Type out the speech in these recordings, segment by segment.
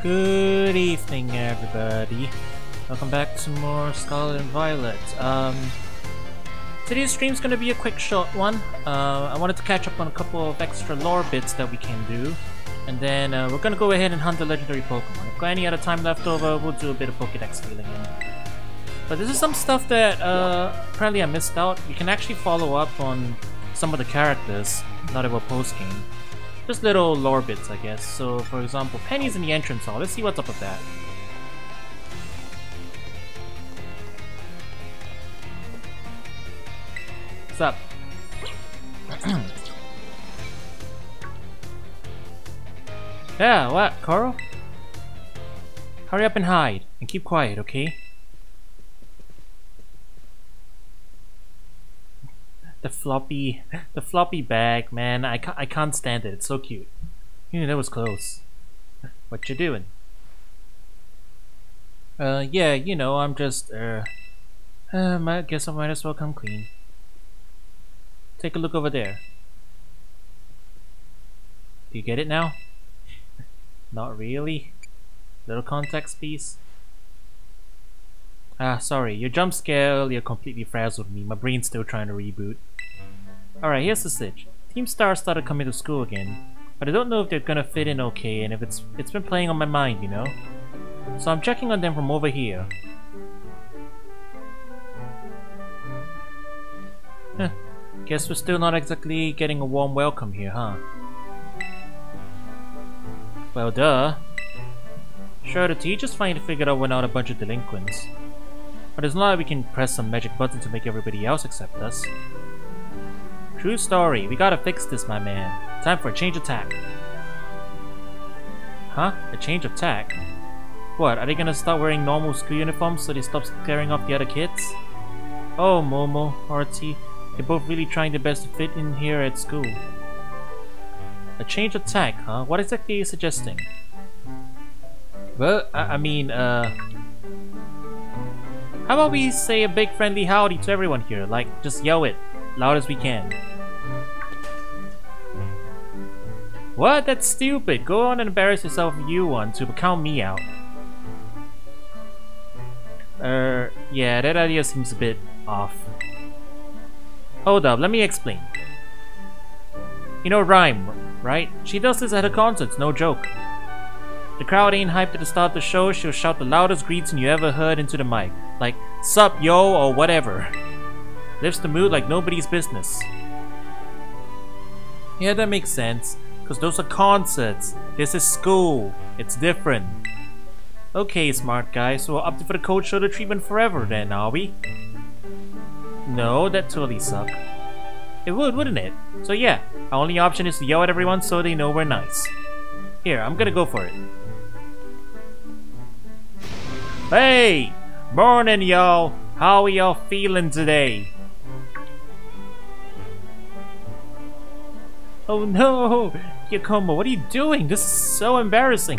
Good evening, everybody. Welcome back to more Scarlet and Violet. Today's stream's gonna be a quick short one. I wanted to catch up on a couple of extra lore bits that we can do. And then we're gonna go ahead and hunt the legendary Pokemon. If we've got any other time left over, we'll do a bit of Pokédex filling in. But this is some stuff that apparently I missed out. You can actually follow up on some of the characters, not about post-game. Just little lore bits, I guess. So, for example, Penny's in the entrance hall. Let's see what's up with that. What's up? Yeah, what, Coral? Hurry up and hide, and keep quiet, okay? The floppy bag, man, I can't stand it. It's so cute. That was close. What you doing? Yeah, you know, I'm just, I guess I might as well come clean. Take a look over there. Do you get it now? Not really. Little context, please. Ah, sorry. Your jump scare earlier completely frazzled me. My brain's still trying to reboot. Alright, here's the sitch. Team Star started coming to school again, but I don't know if they're gonna fit in okay, and if it's been playing on my mind, you know? So I'm checking on them from over here. Huh. Guess we're still not exactly getting a warm welcome here, huh? Well, duh. Sure, the teachers finally figured out we're not a bunch of delinquents. But it's not like we can press some magic button to make everybody else accept us. True story, we gotta fix this, my man. Time for a change of tack. Huh? A change of tack? What, are they gonna start wearing normal school uniforms so they stop scaring off the other kids? Oh, Momo, Artie, they're both really trying their best to fit in here at school. A change of tack, huh? What exactly are you suggesting? Well, I mean, how about we say a big friendly howdy to everyone here? Like, just yell it, loud as we can. What? That's stupid. Go on and embarrass yourself if you want to, but count me out. Yeah, that idea seems a bit off. Hold up, let me explain. You know Rhyme, right? She does this at her concerts, no joke. The crowd ain't hyped at the start of the show, she'll shout the loudest greeting you ever heard into the mic. Like, sup yo, or whatever. Lifts the mood like nobody's business. Yeah, that makes sense. Because those are concerts. This is school. It's different. Okay, smart guy, so we're up for the cold shoulder treatment forever then, are we? No, that'd totally suck. It would, wouldn't it? So yeah, our only option is to yell at everyone so they know we're nice. Here, I'm gonna go for it. Hey! Morning, y'all! How are y'all feeling today? Oh no! Yakomo, what are you doing? This is so embarrassing.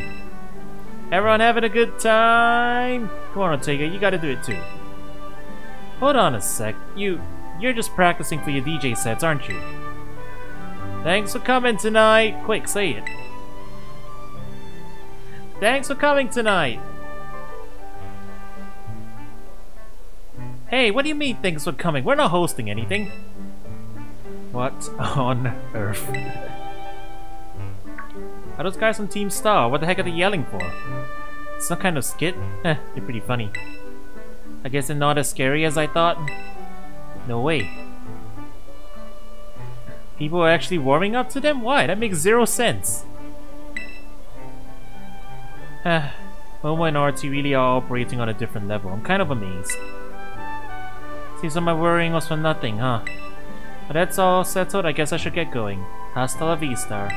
Everyone having a good time? Come on, Ortega, you gotta do it too. Hold on a sec. You're just practicing for your DJ sets, aren't you? Thanks for coming tonight! Quick, say it. Thanks for coming tonight! Hey, what do you mean thanks for coming? We're not hosting anything. What on earth? Are those guys on Team Star? What the heck are they yelling for? Some kind of skit? They're pretty funny. I guess they're not as scary as I thought. No way. People are actually warming up to them? Why? That makes zero sense. Momo and Artie really are operating on a different level. I'm kind of amazed. Seems like my worrying was for nothing, huh? But that's all settled, I guess I should get going. Hasta la vista.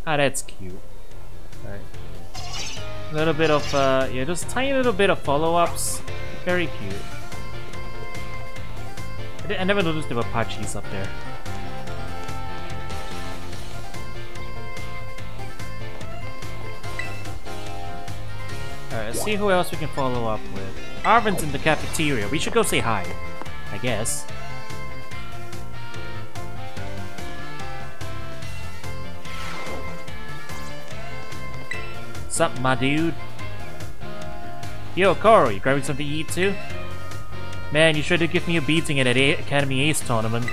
Ah, that's cute. Alright. A little bit of, yeah, just a tiny little bit of follow-ups. Very cute. I never noticed there were Pachis up there. Alright, let's see who else we can follow up with. Arvin's in the cafeteria. We should go say hi, I guess. Sup, my dude? Yo, Koro, you grabbing something to eat too? Man, you sure did give me a beating at that Academy Ace tournament.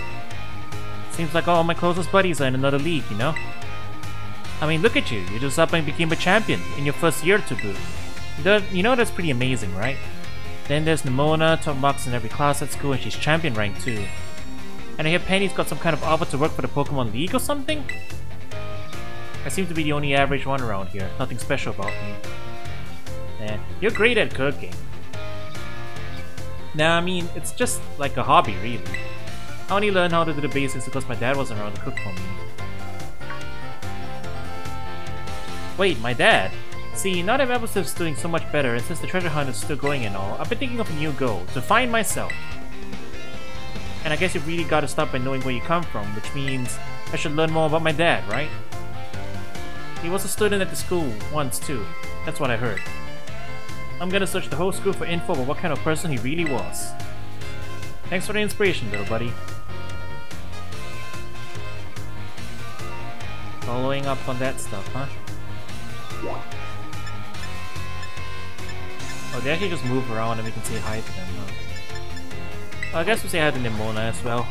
Seems like all my closest buddies are in another league, you know? I mean, look at you. You just up and became a champion in your first year to boot. You know that's pretty amazing, right? Then there's Nimona, top marks in every class at school, and she's champion rank too. And I hear Penny's got some kind of offer to work for the Pokemon League or something? I seem to be the only average one around here. Nothing special about me. Eh, you're great at cooking. Nah, I mean, it's just like a hobby, really. I only learned how to do the basics because my dad wasn't around to cook for me. Wait, my dad? See, now that Mapplestiff's doing so much better, and since the treasure hunt is still going and all, I've been thinking of a new goal, to find myself. And I guess you really gotta start by knowing where you come from, which means I should learn more about my dad, right? He was a student at the school once too, that's what I heard. I'm gonna search the whole school for info about what kind of person he really was. Thanks for the inspiration, little buddy. Following up on that stuff, huh? Oh, they actually just move around and we can say hi to them, huh? Well, I guess we'll say hi to Nimona as well.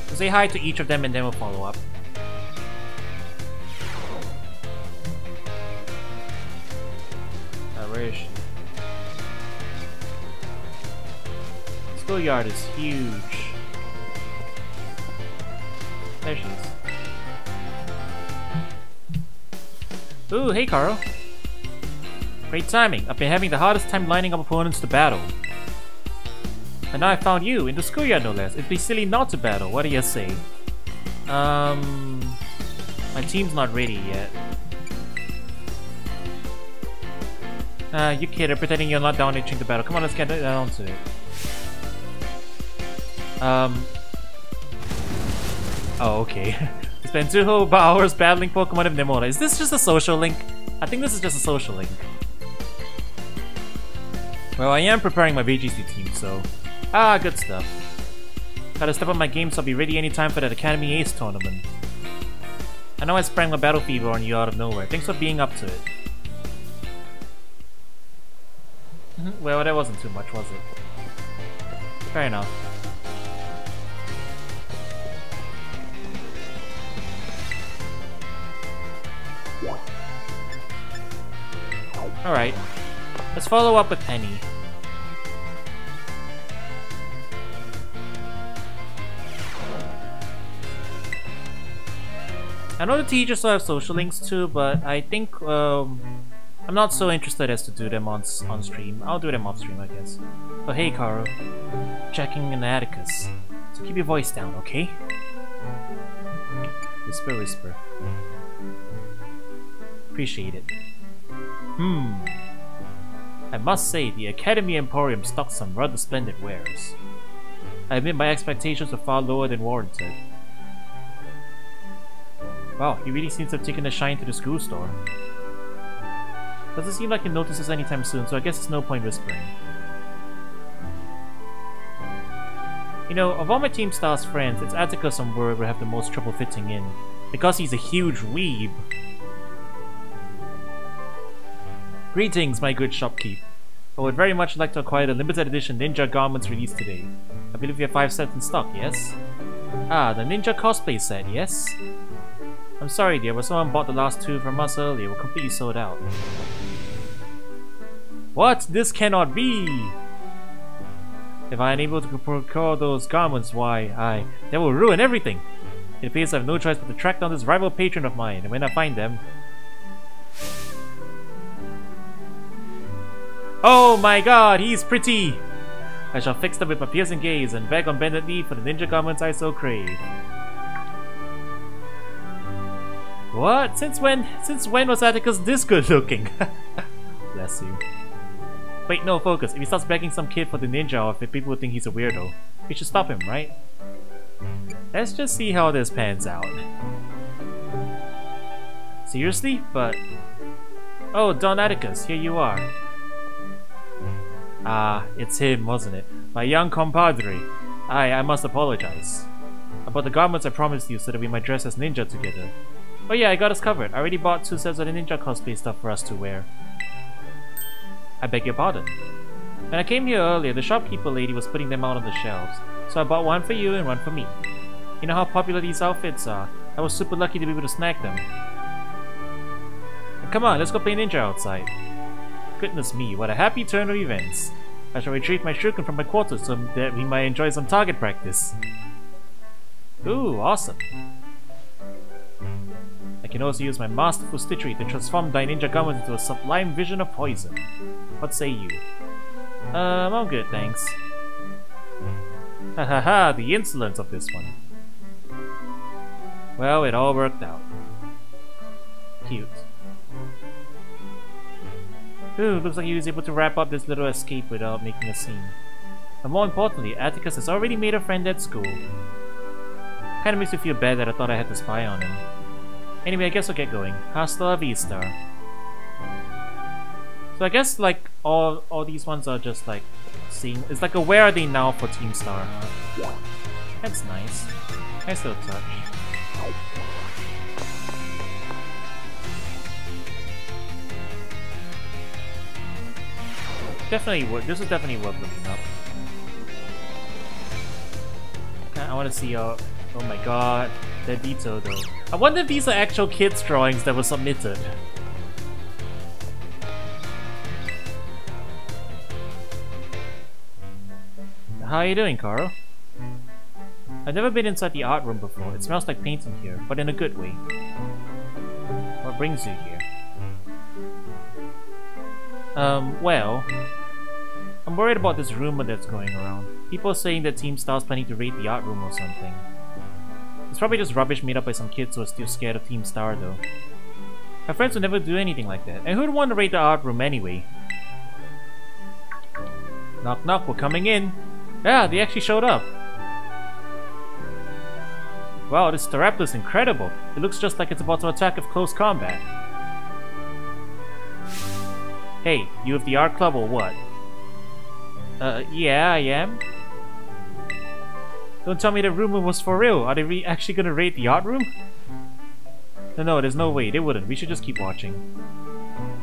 We'll say hi to each of them and then we'll follow up. Where is she? Schoolyard is huge. There she is. Ooh, hey Carl. Great timing. I've been having the hardest time lining up opponents to battle. And now I found you, in the schoolyard no less. It'd be silly not to battle, what do you say? My team's not ready yet. You kid, I'm pretending you're not down itching the battle. Come on, let's get down to it. Oh, okay. Spend 2 whole hours battling Pokemon of Nimona. Is this just a social link? I think this is just a social link. Well, I am preparing my VGC team, so... Ah, good stuff. Gotta step up my game so I'll be ready anytime for that Academy Ace tournament. I know I sprang my battle fever on you out of nowhere. Thanks for being up to it. Well, that wasn't too much, was it? Fair enough. Alright. Let's follow up with Penny. I know the teachers still have social links too, but I think I'm not so interested as to do them on stream. I'll do them off stream, I guess. Oh hey, Karo. Checking in Atticus. So keep your voice down, okay? Whisper, whisper. Appreciate it. I must say, the Academy Emporium stocks some rather splendid wares. I admit my expectations were far lower than warranted. Wow, he really seems to have taken a shine to the school store. Doesn't seem like he notices anytime soon, so I guess it's no point whispering. You know, of all my Team Star's friends, it's Atticus I'm worried will have the most trouble fitting in. Because he's a huge weeb. Greetings, my good shopkeep. I would very much like to acquire the limited edition Ninja garments released today. I believe you have 5 sets in stock, yes? Ah, the Ninja cosplay set, yes? I'm sorry dear, but someone bought the last 2 from us earlier. We're completely sold out. What? This cannot be! If I am unable to procure those garments, why, that will ruin everything! It appears I have no choice but to track down this rival patron of mine, and when I find them... Oh my god, he's pretty! I shall fix them with my piercing gaze and beg on bended knee for the ninja garments I so crave. What? Since when was Atticus this good looking? Bless you. Wait, no, focus. If he starts begging some kid for the ninja outfit, people would think he's a weirdo. We should stop him, right? Let's just see how this pans out. Seriously? But... Oh, Don Atticus, here you are. Ah, it's him, wasn't it? My young compadre. I must apologize. About the garments I promised you so that we might dress as ninja together. Oh yeah, I got us covered. I already bought 2 sets of the ninja cosplay stuff for us to wear. I beg your pardon. When I came here earlier, the shopkeeper lady was putting them out on the shelves. So I bought one for you and one for me. You know how popular these outfits are. I was super lucky to be able to snag them. And come on, let's go play ninja outside. Goodness me, what a happy turn of events. I shall retrieve my shuriken from my quarters so that we might enjoy some target practice. Ooh, awesome. I can also use my masterful stitchery to transform thy ninja garment into a sublime vision of poison. What say you? I'm good, thanks. Ha ha ha, the insolence of this one. Well, it all worked out. Cute. Ooh, looks like he was able to wrap up this little escape without making a scene. And more importantly, Atticus has already made a friend at school. Kinda makes me feel bad that I thought I had to spy on him. Anyway, I guess I'll get going. Hasta la vista. So I guess like all these ones are just like seeing. It's like a where are they now for Team Star. That's nice. Nice little touch. Definitely worth. This is definitely worth looking up. I want to see. Oh my god, they're detailed though. I wonder if these are actual kids' drawings that were submitted. How are you doing, Carl? I've never been inside the art room before. It smells like paint in here, but in a good way. What brings you here? Well, I'm worried about this rumor that's going around. People are saying that Team Star's planning to raid the art room or something. It's probably just rubbish made up by some kids who are still scared of Team Star though. My friends would never do anything like that. And who'd want to raid the art room anyway? Knock knock, we're coming in. Yeah, they actually showed up. Wow, this Staraptor is incredible. It looks just like it's about to attack with close combat. Hey, you of the art club or what? Yeah, I am. Don't tell me the rumor was for real. Are they actually gonna raid the art room? No, there's no way. They wouldn't. We should just keep watching.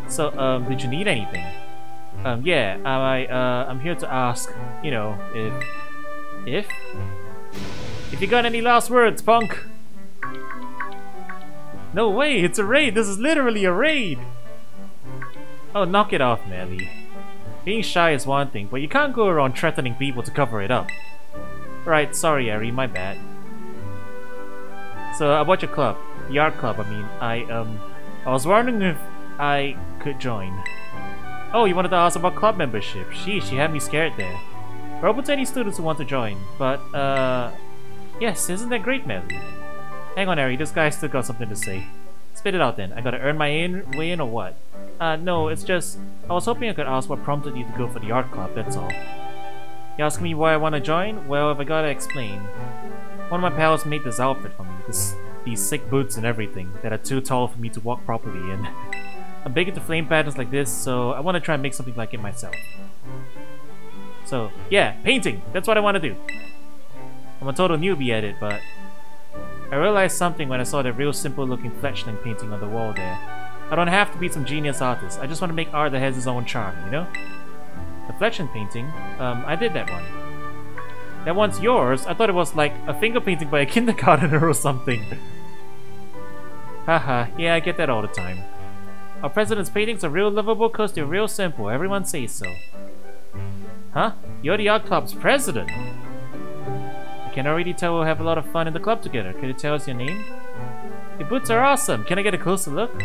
So, did you need anything? Yeah, I'm here to ask, you know, if you got any last words, punk? No way, it's a raid. This is literally a raid. Oh, knock it off, Melly. Being shy is one thing, but you can't go around threatening people to cover it up. Right, sorry, Ari, my bad. So, about your club, the art club, I mean, I was wondering if I could join. Oh, you wanted to ask about club membership. Sheesh, you had me scared there. We're open to any students who want to join, but, yes, isn't that great, Melly? Hang on, Ari, this guy's still got something to say. Spit it out then. I gotta earn my way in or what? No, it's just, I was hoping I could ask what prompted you to go for the art club, that's all. You asking me why I want to join? Well, if I gotta explain. One of my pals made this outfit for me, these sick boots and everything, that are too tall for me to walk properly in. I'm big into flame patterns like this, so I want to try and make something like it myself. So, yeah, painting! That's what I want to do! I'm a total newbie at it, but I realized something when I saw the real simple looking fletchling painting on the wall there. I don't have to be some genius artist, I just want to make art that has its own charm, you know? The fletchling painting, I did that one. That one's yours? I thought it was like a finger painting by a kindergartner or something. Haha, yeah, I get that all the time. Our president's paintings are real lovable cause they're real simple, everyone says so. Huh? You're the art club's president? I can already tell we'll have a lot of fun in the club together. Could you tell us your name? Your boots are awesome! Can I get a closer look?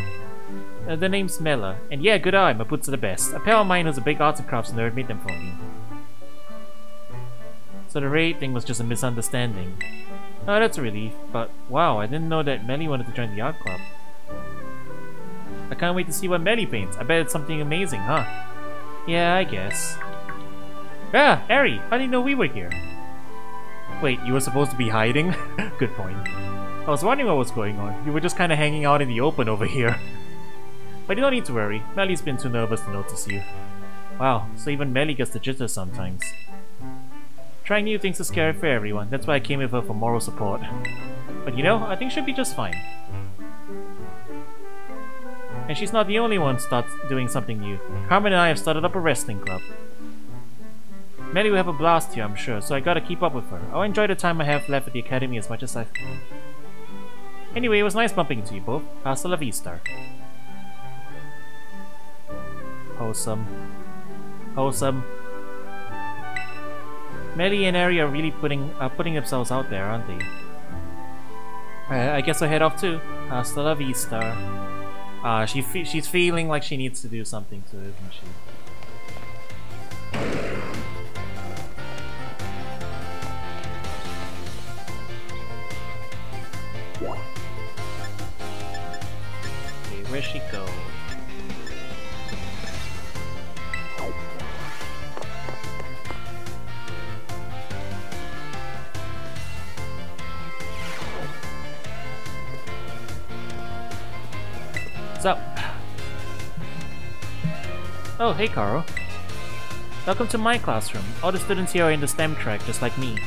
The name's Mela, and yeah, good eye, my boots are the best. A pal of mine who's a big arts and crafts nerd made them for me. So the raid thing was just a misunderstanding. Oh, that's a relief, but wow, I didn't know that Melly wanted to join the art club. I can't wait to see what Melly paints. I bet it's something amazing, huh? Yeah, I guess. Ah, Harry, how did you know we were here? Wait, you were supposed to be hiding? Good point. I was wondering what was going on. You were just kinda hanging out in the open over here. But you don't need to worry. Melly's been too nervous to notice you. Wow, so even Melly gets the jitters sometimes. Trying new things is scary for everyone. That's why I came with her for moral support. But you know, I think she'll be just fine. And she's not the only one who starts doing something new. Carmen and I have started up a wrestling club. Melly will have a blast here, I'm sure, so I gotta keep up with her. I'll enjoy the time I have left at the academy as much as I can. Anyway, it was nice bumping into you both. Hasta la vista. Wholesome. Wholesome. Melly and Ari are really putting themselves out there, aren't they? I guess I'll head off too. Hasta la vista. She's feeling like she needs to do something too, isn't she? Okay, where'd she go? What's up? Oh, hey Carl. Welcome to my classroom. All the students here are in the STEM track, just like me.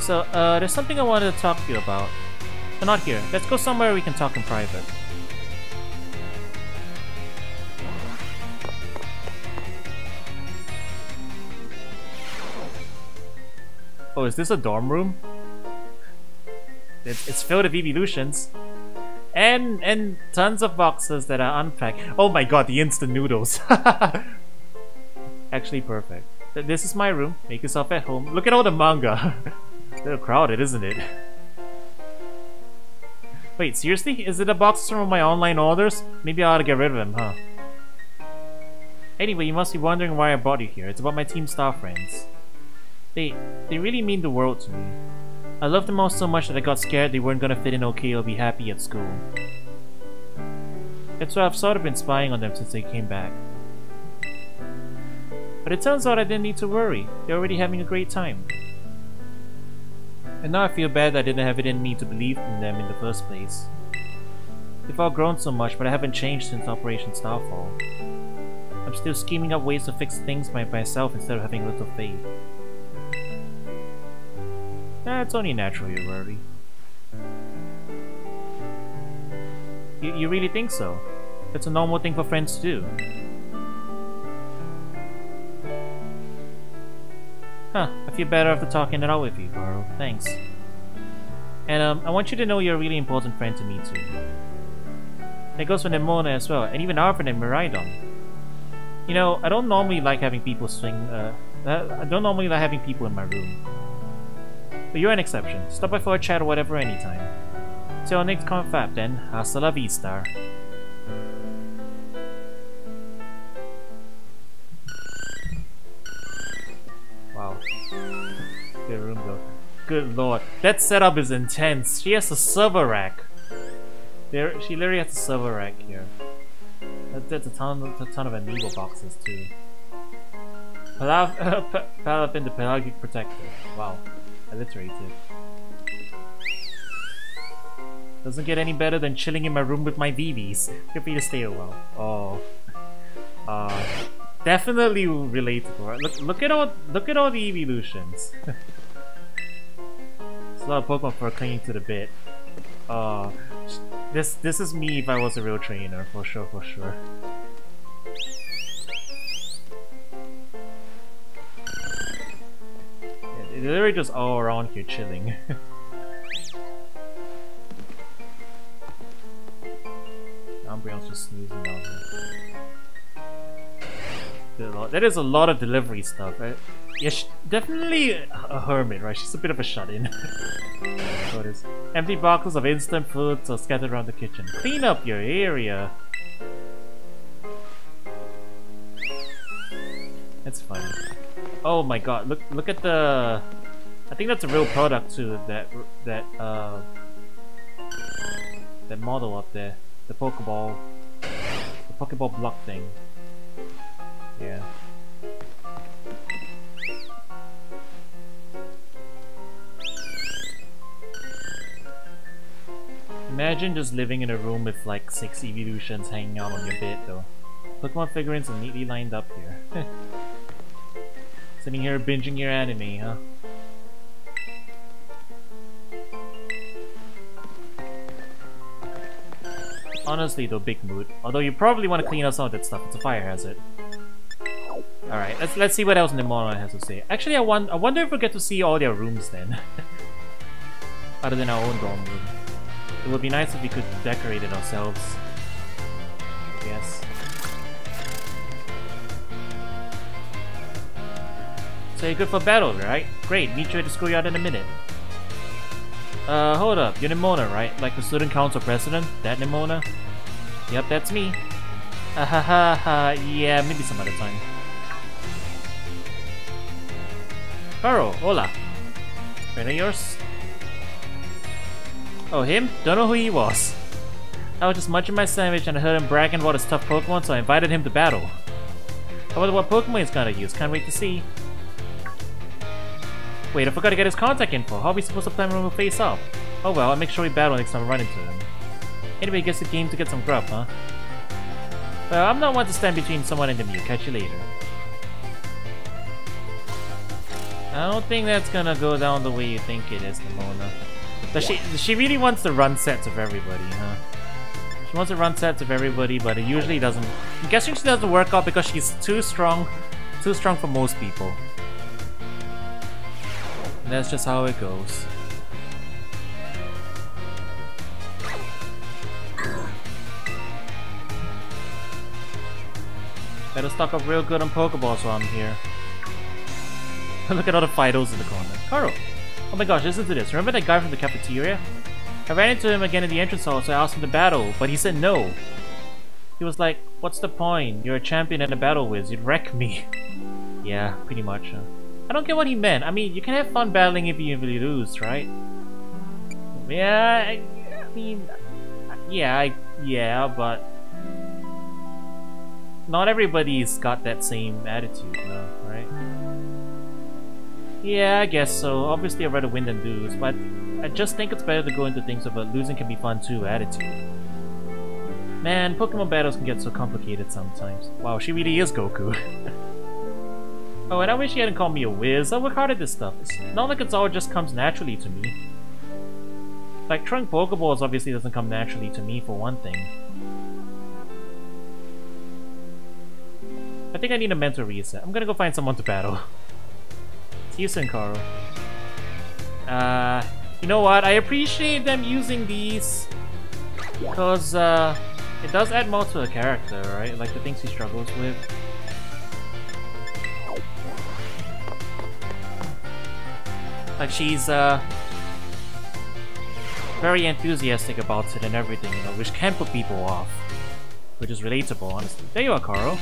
So, there's something I wanted to talk to you about. But not here. Let's go somewhere we can talk in private. Oh, is this a dorm room? It's filled with evolutions. And tons of boxes that are unpacked. Oh my god, the instant noodles. Actually perfect. This is my room. Make yourself at home. Look at all the manga. A little crowded, isn't it? Wait, seriously? Is it the boxes from my online orders? Maybe I ought to get rid of them, huh? Anyway, you must be wondering why I brought you here. It's about my Team Star friends. They really mean the world to me. I love them all so much that I got scared they weren't gonna fit in okay or be happy at school. That's why I've sort of been spying on them since they came back. But it turns out I didn't need to worry. They're already having a great time. And now I feel bad that I didn't have it in me to believe in them in the first place. They've all grown so much, but I haven't changed since Operation Starfall. I'm still scheming up ways to fix things by myself instead of having a little faith. It's only natural you worry. You really think so? That's a normal thing for friends to do. Huh, I feel better after talking it out with you, Carl. Thanks. And I want you to know you're a really important friend to me too. That goes for Nemona as well, and even Arvin and Miraidon. You know, I don't normally like having people I don't normally like having people in my room. But you're an exception. Stop by for a chat or whatever anytime. Till our next confab then, hasta la vista. Wow. Good room though. Good lord. That setup is intense. She has a server rack. She literally has a server rack here. That's a ton of amiibo boxes too. Palafin the Pelagic Protector. Wow. Alliterated. Doesn't get any better than chilling in my room with my VVs. Feel free to stay a while. Oh. Definitely relatable. Look at all the evolutions. There's a lot of Pokemon for clinging to the bit. This is me if I was a real trainer, for sure. They're literally just all around here chilling. Umbreon's just snoozing down here. That is a lot of delivery stuff, right? Yeah, definitely a hermit, right? She's a bit of a shut-in. So it is. Empty boxes of instant foods are scattered around the kitchen. Clean up your area! That's funny. Oh my god, look at the... I think that's a real product too, that model up there. The Pokeball block thing. Yeah. Imagine just living in a room with like 6 evolutions hanging out on your bed though. Pokemon figurines are neatly lined up here. Sitting here binging your anime, huh? Honestly though, big mood. Although you probably want to clean up some of that stuff. It's a fire hazard. Alright, let's see what else Nimona has to say. Actually, I wonder if we'll get to see all their rooms then. Other than our own dorm room. It would be nice if we could decorate it ourselves. I guess. So you're good for battle, right? Great, meet you at the schoolyard in a minute. Hold up, you're Nimona, right? Like the student council president? That Nimona? Yep, that's me. Ha ha ha ha, yeah, maybe some other time. Karo, hola. Friend of yours? Oh, him? Don't know who he was. I was just munching my sandwich and I heard him bragging about his tough Pokemon, so I invited him to battle. I wonder what Pokemon he's gonna use, can't wait to see. Wait, I forgot to get his contact info. How are we supposed to plan when we'll face off? Oh well, I'll make sure we battle next time I run into him. Anyway, guess the game to get some grub, huh? Well, I'm not one to stand between someone and the Mew. Catch you later. I don't think that's gonna go down the way you think it is, Nimona. Does she really wants to run sets of everybody, huh? She wants to run sets of everybody, but it usually doesn't. I'm guessing she doesn't work out because she's too strong for most people. And that's just how it goes. Better stock up real good on Pokeballs while I'm here. Look at all the Fidos in the corner. Karo! Oh my gosh, listen to this. Remember that guy from the cafeteria? I ran into him again in the entrance hall, so I asked him to battle, but he said no. He was like, what's the point? You're a champion and a battle whiz. You'd wreck me. Yeah, pretty much. I don't get what he meant. I mean, you can have fun battling if you really lose, right? Yeah, I mean... Yeah, but... Not everybody's got that same attitude, though, right? Yeah, I guess so. Obviously, I'd rather win than lose, but I just think it's better to go into things of a losing can be fun too attitude. Man, Pokemon battles can get so complicated sometimes. Wow, she really is Goku. Oh, and I wish he hadn't called me a whiz. I work hard at this stuff. It's not like it's all just comes naturally to me. Like, throwing Pokeballs obviously doesn't come naturally to me, for one thing. I think I need a mental reset. I'm gonna go find someone to battle. See you soon, Karo. You know what? I appreciate them using these because it does add more to a character, right? Like the things he struggles with. Like she's very enthusiastic about it and everything, you know, which can put people off. Which is relatable, honestly. There you are, Karo.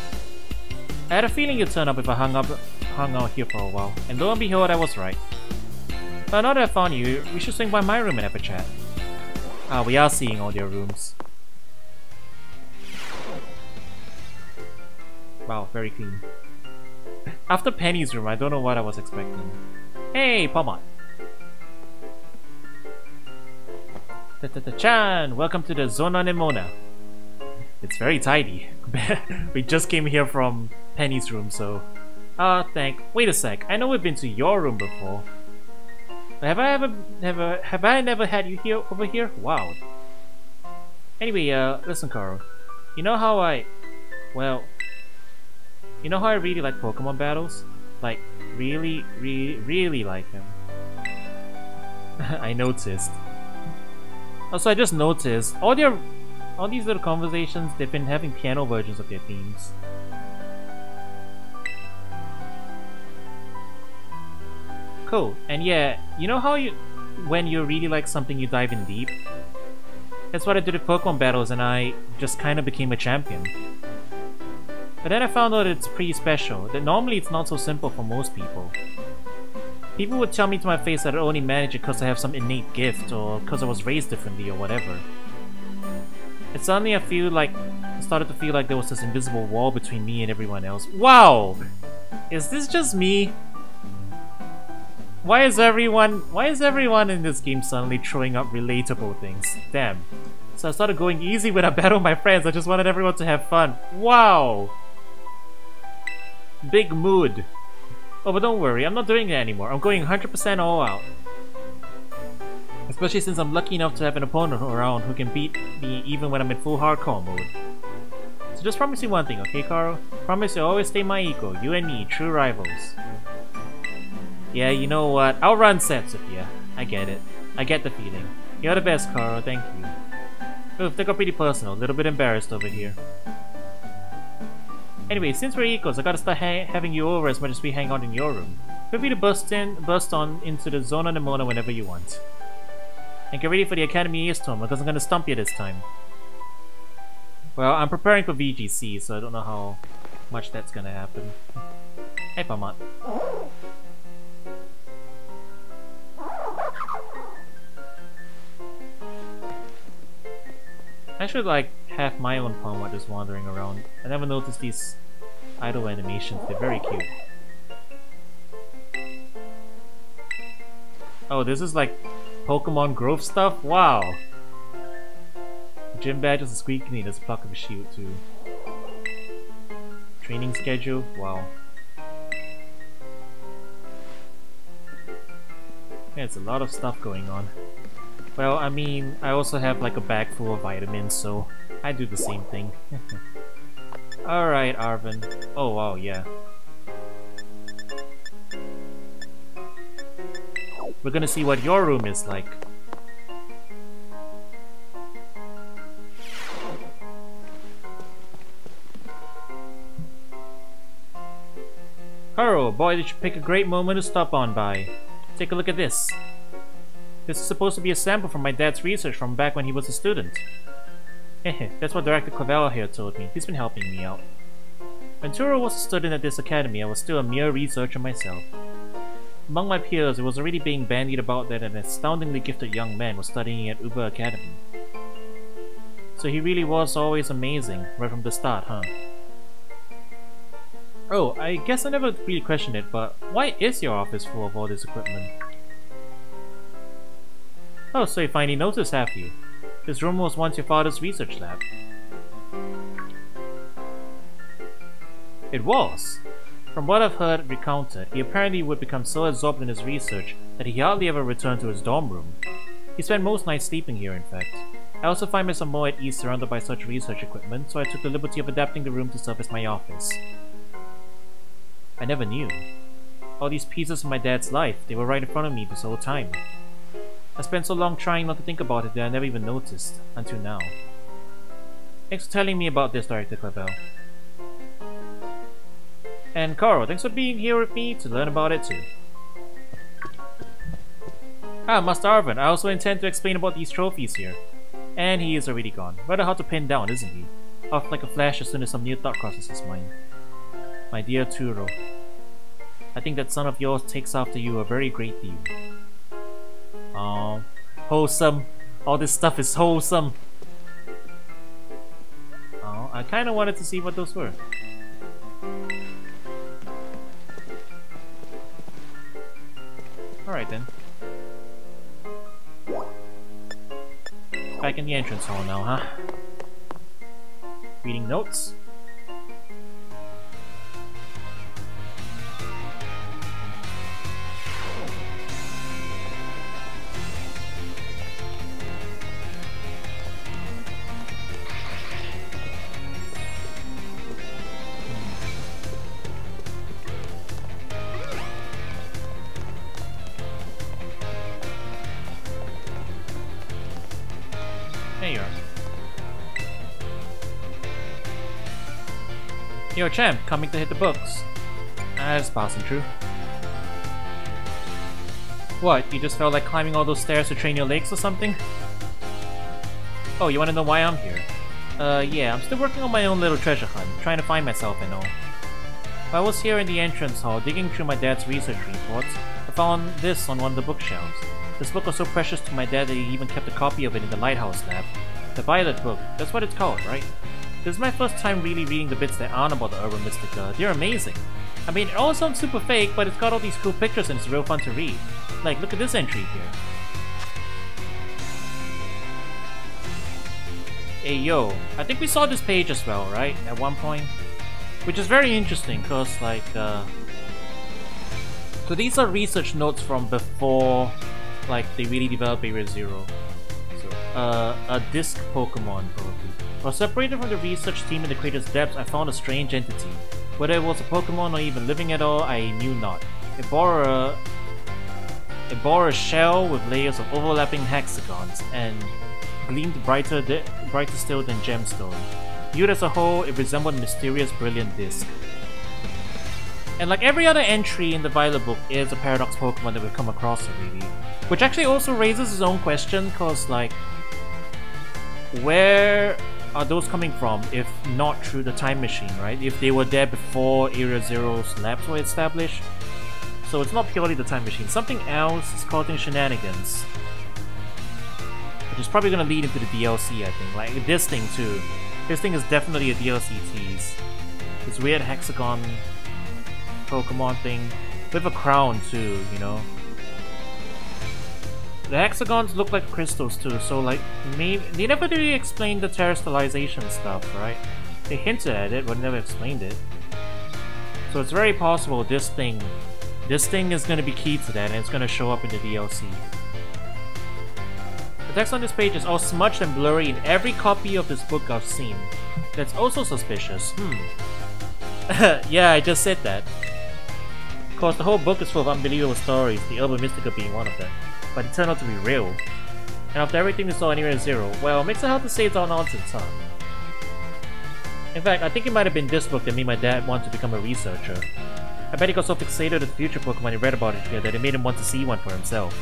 I had a feeling you'd turn up if I hung out here for a while, and lo and behold, I was right. But now that I found you, we should swing by my room and have a chat. Ah, we are seeing all their rooms. Wow, very clean. After Penny's room, I don't know what I was expecting. Hey, Pokémon! Ta-ta-ta-chan! Welcome to the Zona Nimona. It's very tidy. We just came here from Penny's room, so... Wait a sec, I know we've been to your room before. Have I never had you here over here? Wow. Anyway, listen, Karo. You know how I really like Pokemon battles? Like, really like them. I noticed. Also, I just noticed all these little conversations, they've been having piano versions of their themes. Cool. And yeah, you know how when you really like something, you dive in deep? That's what I did with Pokemon battles, and I just kind of became a champion. But then I found out it's pretty special, that normally it's not so simple for most people. People would tell me to my face that I only manage it because I have some innate gift, or because I was raised differently, or whatever. And suddenly I started to feel like there was this invisible wall between me and everyone else. Wow! Is this just me? Why is everyone in this game suddenly throwing up relatable things? Damn. So I started going easy when I battled my friends. I just wanted everyone to have fun. Wow! Big mood. Oh, but don't worry, I'm not doing it anymore. I'm going 100% all out. Especially since I'm lucky enough to have an opponent around who can beat me even when I'm in full hardcore mode. So just promise me one thing, okay, Karo? Promise you'll always stay my equal. You and me, true rivals. Yeah, you know what? I'll run sets with you. I get it. I get the feeling. You're the best, Karo. Thank you. Oof, they got pretty personal. A little bit embarrassed over here. Anyway, since we're equals, I gotta start having you over as much as we hang out in your room. Feel free to bust on into the Zona Nemona whenever you want. And get ready for the Academy Ace Tournament, because I'm gonna stump you this time. Well, I'm preparing for VGC, so I don't know how much that's gonna happen. Hey, Pamot. I should like have my own Pamot just wandering around. I never noticed these idle animations, they're very cute. Oh, this is like Pokemon growth stuff? Wow! Gym badge is a squeak clean, there's a pluck of a shield too. Training schedule? Wow. Yeah, it's a lot of stuff going on. Well, I mean, I also have like a bag full of vitamins, so I do the same thing. Alright, Arvin. Oh wow, yeah. We're gonna see what your room is like. Karo, boy, did you pick a great moment to stop on by. Take a look at this. This is supposed to be a sample from my dad's research from back when he was a student. Hehe, that's what Director Clavel here told me. He's been helping me out. When Turo was a student at this academy, I was still a mere researcher myself. Among my peers, it was already being bandied about that an astoundingly gifted young man was studying at Uber Academy. So he really was always amazing, right from the start, huh? Oh, I guess I never really questioned it, but why is your office full of all this equipment? Oh, so you finally noticed, have you? This room was once your father's research lab. It was. From what I've heard recounted, he apparently would become so absorbed in his research that he hardly ever returned to his dorm room. He spent most nights sleeping here, in fact. I also find myself more at ease surrounded by such research equipment, so I took the liberty of adapting the room to serve as my office. I never knew. All these pieces of my dad's life, they were right in front of me this whole time. I spent so long trying not to think about it that I never even noticed, until now. Thanks for telling me about this, Director Clavel. And Karo, thanks for being here with me to learn about it too. Ah, Master Arvin, I also intend to explain about these trophies here. And he is already gone. Rather hard to pin down, isn't he? Off like a flash as soon as some new thought crosses his mind. My dear Turo, I think that son of yours takes after you a very great deal. Oh, wholesome. All this stuff is wholesome. Oh, I kinda wanted to see what those were. Alright then. Back in the entrance hall now, huh? Reading notes. There you are. You're a champ, coming to hit the books. That's passing through. What, you just felt like climbing all those stairs to train your legs or something? Oh, you wanna know why I'm here? Yeah, I'm still working on my own little treasure hunt, trying to find myself and all. While I was here in the entrance hall, digging through my dad's research reports, I found this on one of the bookshelves. This book was so precious to my dad that he even kept a copy of it in the lighthouse lab. The Violet Book, that's what it's called, right? This is my first time really reading the bits that aren't about the Urban Mystica. They're amazing. I mean, it all sounds super fake, but it's got all these cool pictures and it's real fun to read. Like, look at this entry here. Hey yo, I think we saw this page as well, right? At one point? Which is very interesting, cause like, So these are research notes from before, like, they really developed Area Zero. So, a disc Pokemon, probably. While separated from the research team in the crater's depths, I found a strange entity. Whether it was a Pokemon or even living at all, I knew not. It bore a shell with layers of overlapping hexagons and gleamed brighter still than gemstone. Viewed as a whole, it resembled a mysterious, brilliant disc. And like every other entry in the Violet book is a Paradox Pokemon that we've come across already. Which actually also raises its own question, because like, where are those coming from if not through the time machine, right? If they were there before Area Zero's labs were established. So it's not purely the time machine. Something else is causing shenanigans. Which is probably going to lead into the DLC, I think. Like this thing too. This thing is definitely a DLC tease. This weird hexagon Pokemon thing. With a crown too, you know. The hexagons look like crystals too, so like, maybe they never really explained the terrestrialization stuff, right? They hinted at it, but never explained it. So it's very possible this thing is going to be key to that, and it's going to show up in the DLC. The text on this page is all smudged and blurry in every copy of this book I've seen. That's also suspicious. Yeah, I just said that. Of course, the whole book is full of unbelievable stories, the Urban Mystica being one of them. But it turned out to be real. And after everything we saw in Area Zero, well, it makes it hard to say it's all nonsense, huh? In fact, I think it might have been this book that made my dad want to become a researcher. I bet he got so fixated with the future Pokemon he read about it here that it made him want to see one for himself.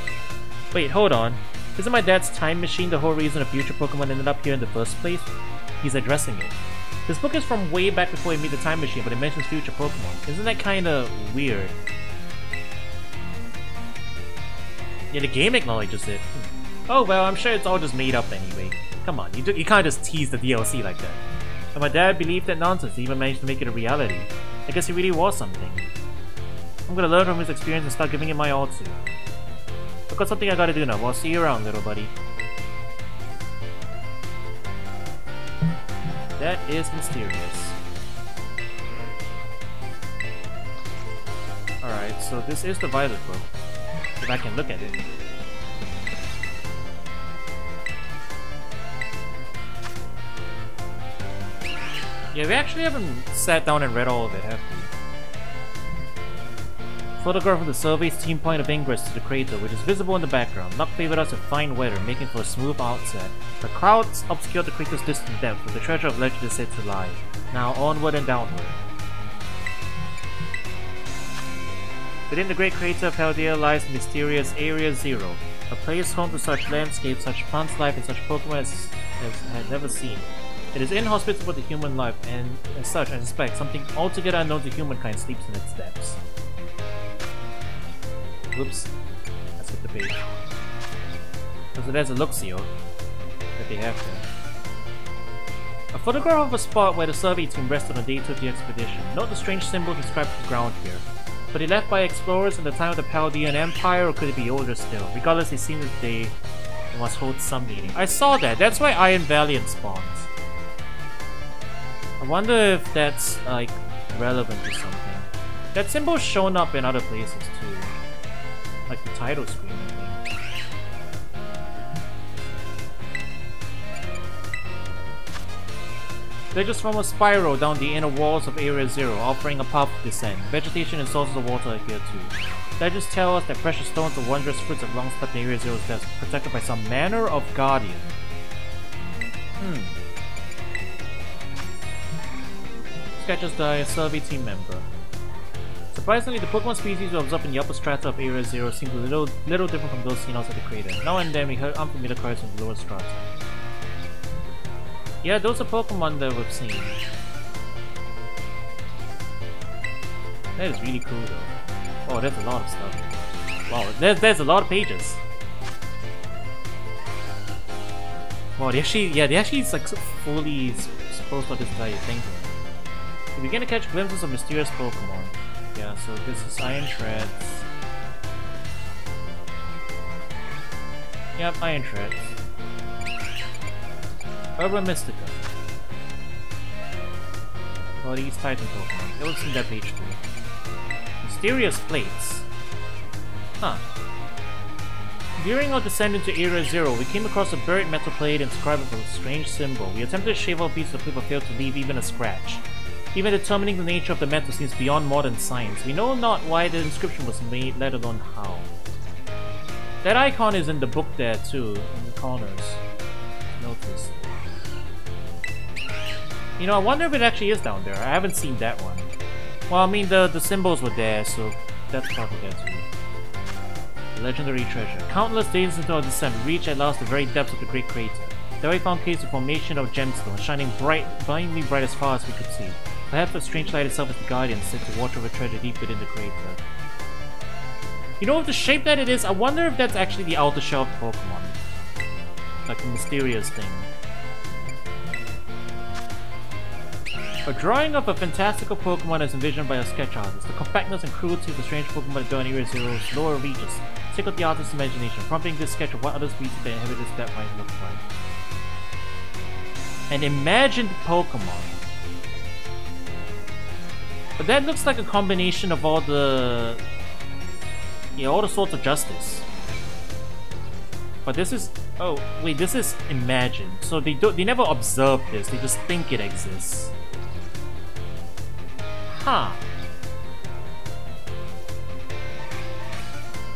Wait, hold on. Isn't my dad's time machine the whole reason a future Pokemon ended up here in the first place? He's addressing it. This book is from way back before he made the time machine, but it mentions future Pokemon. Isn't that kinda weird? Yeah, the game acknowledges it. Oh well, I'm sure it's all just made up anyway. Come on, you can't just tease the DLC like that. And my dad believed that nonsense, he even managed to make it a reality. I guess he really was something. I'm gonna learn from his experience and start giving it my all too. I've got something I gotta do now. Well, I'll see you around, little buddy. That is mysterious. Alright, so this is the Violet book. If I can look at it. Yeah, we actually haven't sat down and read all of it, have we? Photograph of the survey's team point of ingress to the crater, which is visible in the background. Luck favored us with fine weather, making for a smooth outset. The clouds obscured the crater's distant depth, where the treasure of legend is said to lie. Now onward and downward. Within the great crater of Paldea lies the mysterious Area Zero, a place home to such landscapes, such plant life, and such Pokemon as had never seen. It is inhospitable to human life, and as such, I suspect something altogether unknown to humankind sleeps in its depths. Whoops. I skipped the page. So there's a Luxio that they have there. A photograph of a spot where the survey team rested on day 2 of the expedition. Note the strange symbols inscribed to the ground here. Were they left by explorers in the time of the Paldean Empire, or could it be older still? Regardless, it seems that they must hold some meaning. I saw that. That's why Iron Valiant spawns. I wonder if that's, like, relevant to something. That symbol's shown up in other places too. Like the title screen, I think. They just form a spiral down the inner walls of Area Zero, offering a path of descent. Vegetation and sources of water are here too. Legends tell us that precious stones or wondrous fruits have long slept in Area Zero's depths, protected by some manner of guardian. Sketches by a survey team member. Surprisingly, the Pokemon species we observe in the upper strata of Area Zero seem a little different from those seen outside the crater. Now and then we heard unfamiliar cries from the lower strata. Yeah, those are Pokemon that we've seen. That is really cool though. Oh, there's a lot of stuff. Wow, there's a lot of pages. Wow, they actually like fully supposed to this entire thing. We begin to catch glimpses of mysterious Pokemon. Yeah, so this is Iron Treads. Yep, Iron Treads. Urban Mystica. Oh, these Titan Pokemon. You'll see that page too. Mysterious Plates. Huh. During our descent into Area Zero, we came across a buried metal plate inscribed with a strange symbol. We attempted to shave off a piece of the plate but failed to leave even a scratch. Even determining the nature of the metal seems beyond modern science. We know not why the inscription was made, let alone how. That icon is in the book there too, in the corners. Notice. You know, I wonder if it actually is down there. I haven't seen that one. Well, I mean, the symbols were there, so that's probably there too. Legendary treasure. Countless days into our descent, we reached at last the very depths of the great crater. There we found caves of formation of gemstones, shining blindingly bright as far as we could see. Perhaps the strange light itself is the guardian set to watch over treasure deep within the crater. You know, with the shape that it is, I wonder if that's actually the outer shell of the Pokemon. Like a mysterious thing. A drawing of a fantastical Pokemon as envisioned by a sketch artist. The compactness and cruelty of the strange Pokemon that go in Area Zero's lower reaches tickled the artist's imagination, prompting this sketch of what other species that inhabit this depth might look like. An imagined Pokemon. But that looks like a combination of all the... yeah, all the sorts of justice. But this is... oh, wait, this is imagined. So they never observe this, they just think it exists. Huh.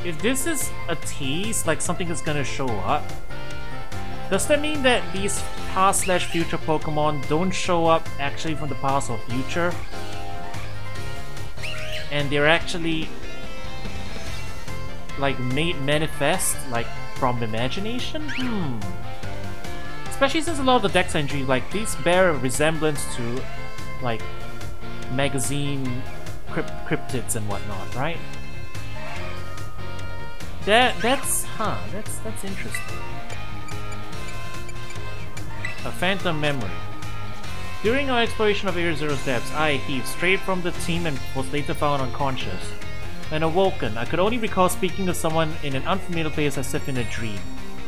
If this is a tease, like something that's gonna show up, does that mean that these past/future Pokemon don't show up actually from the past or future? And they're actually like made manifest, like from imagination? Especially since a lot of the dex entries, like these bear a resemblance to like magazine cryptids and whatnot, right? That's interesting. A phantom memory. During our exploration of Area Zero's depths, I, Heath, strayed from the team and was later found unconscious. When awoken, I could only recall speaking to someone in an unfamiliar place as if in a dream.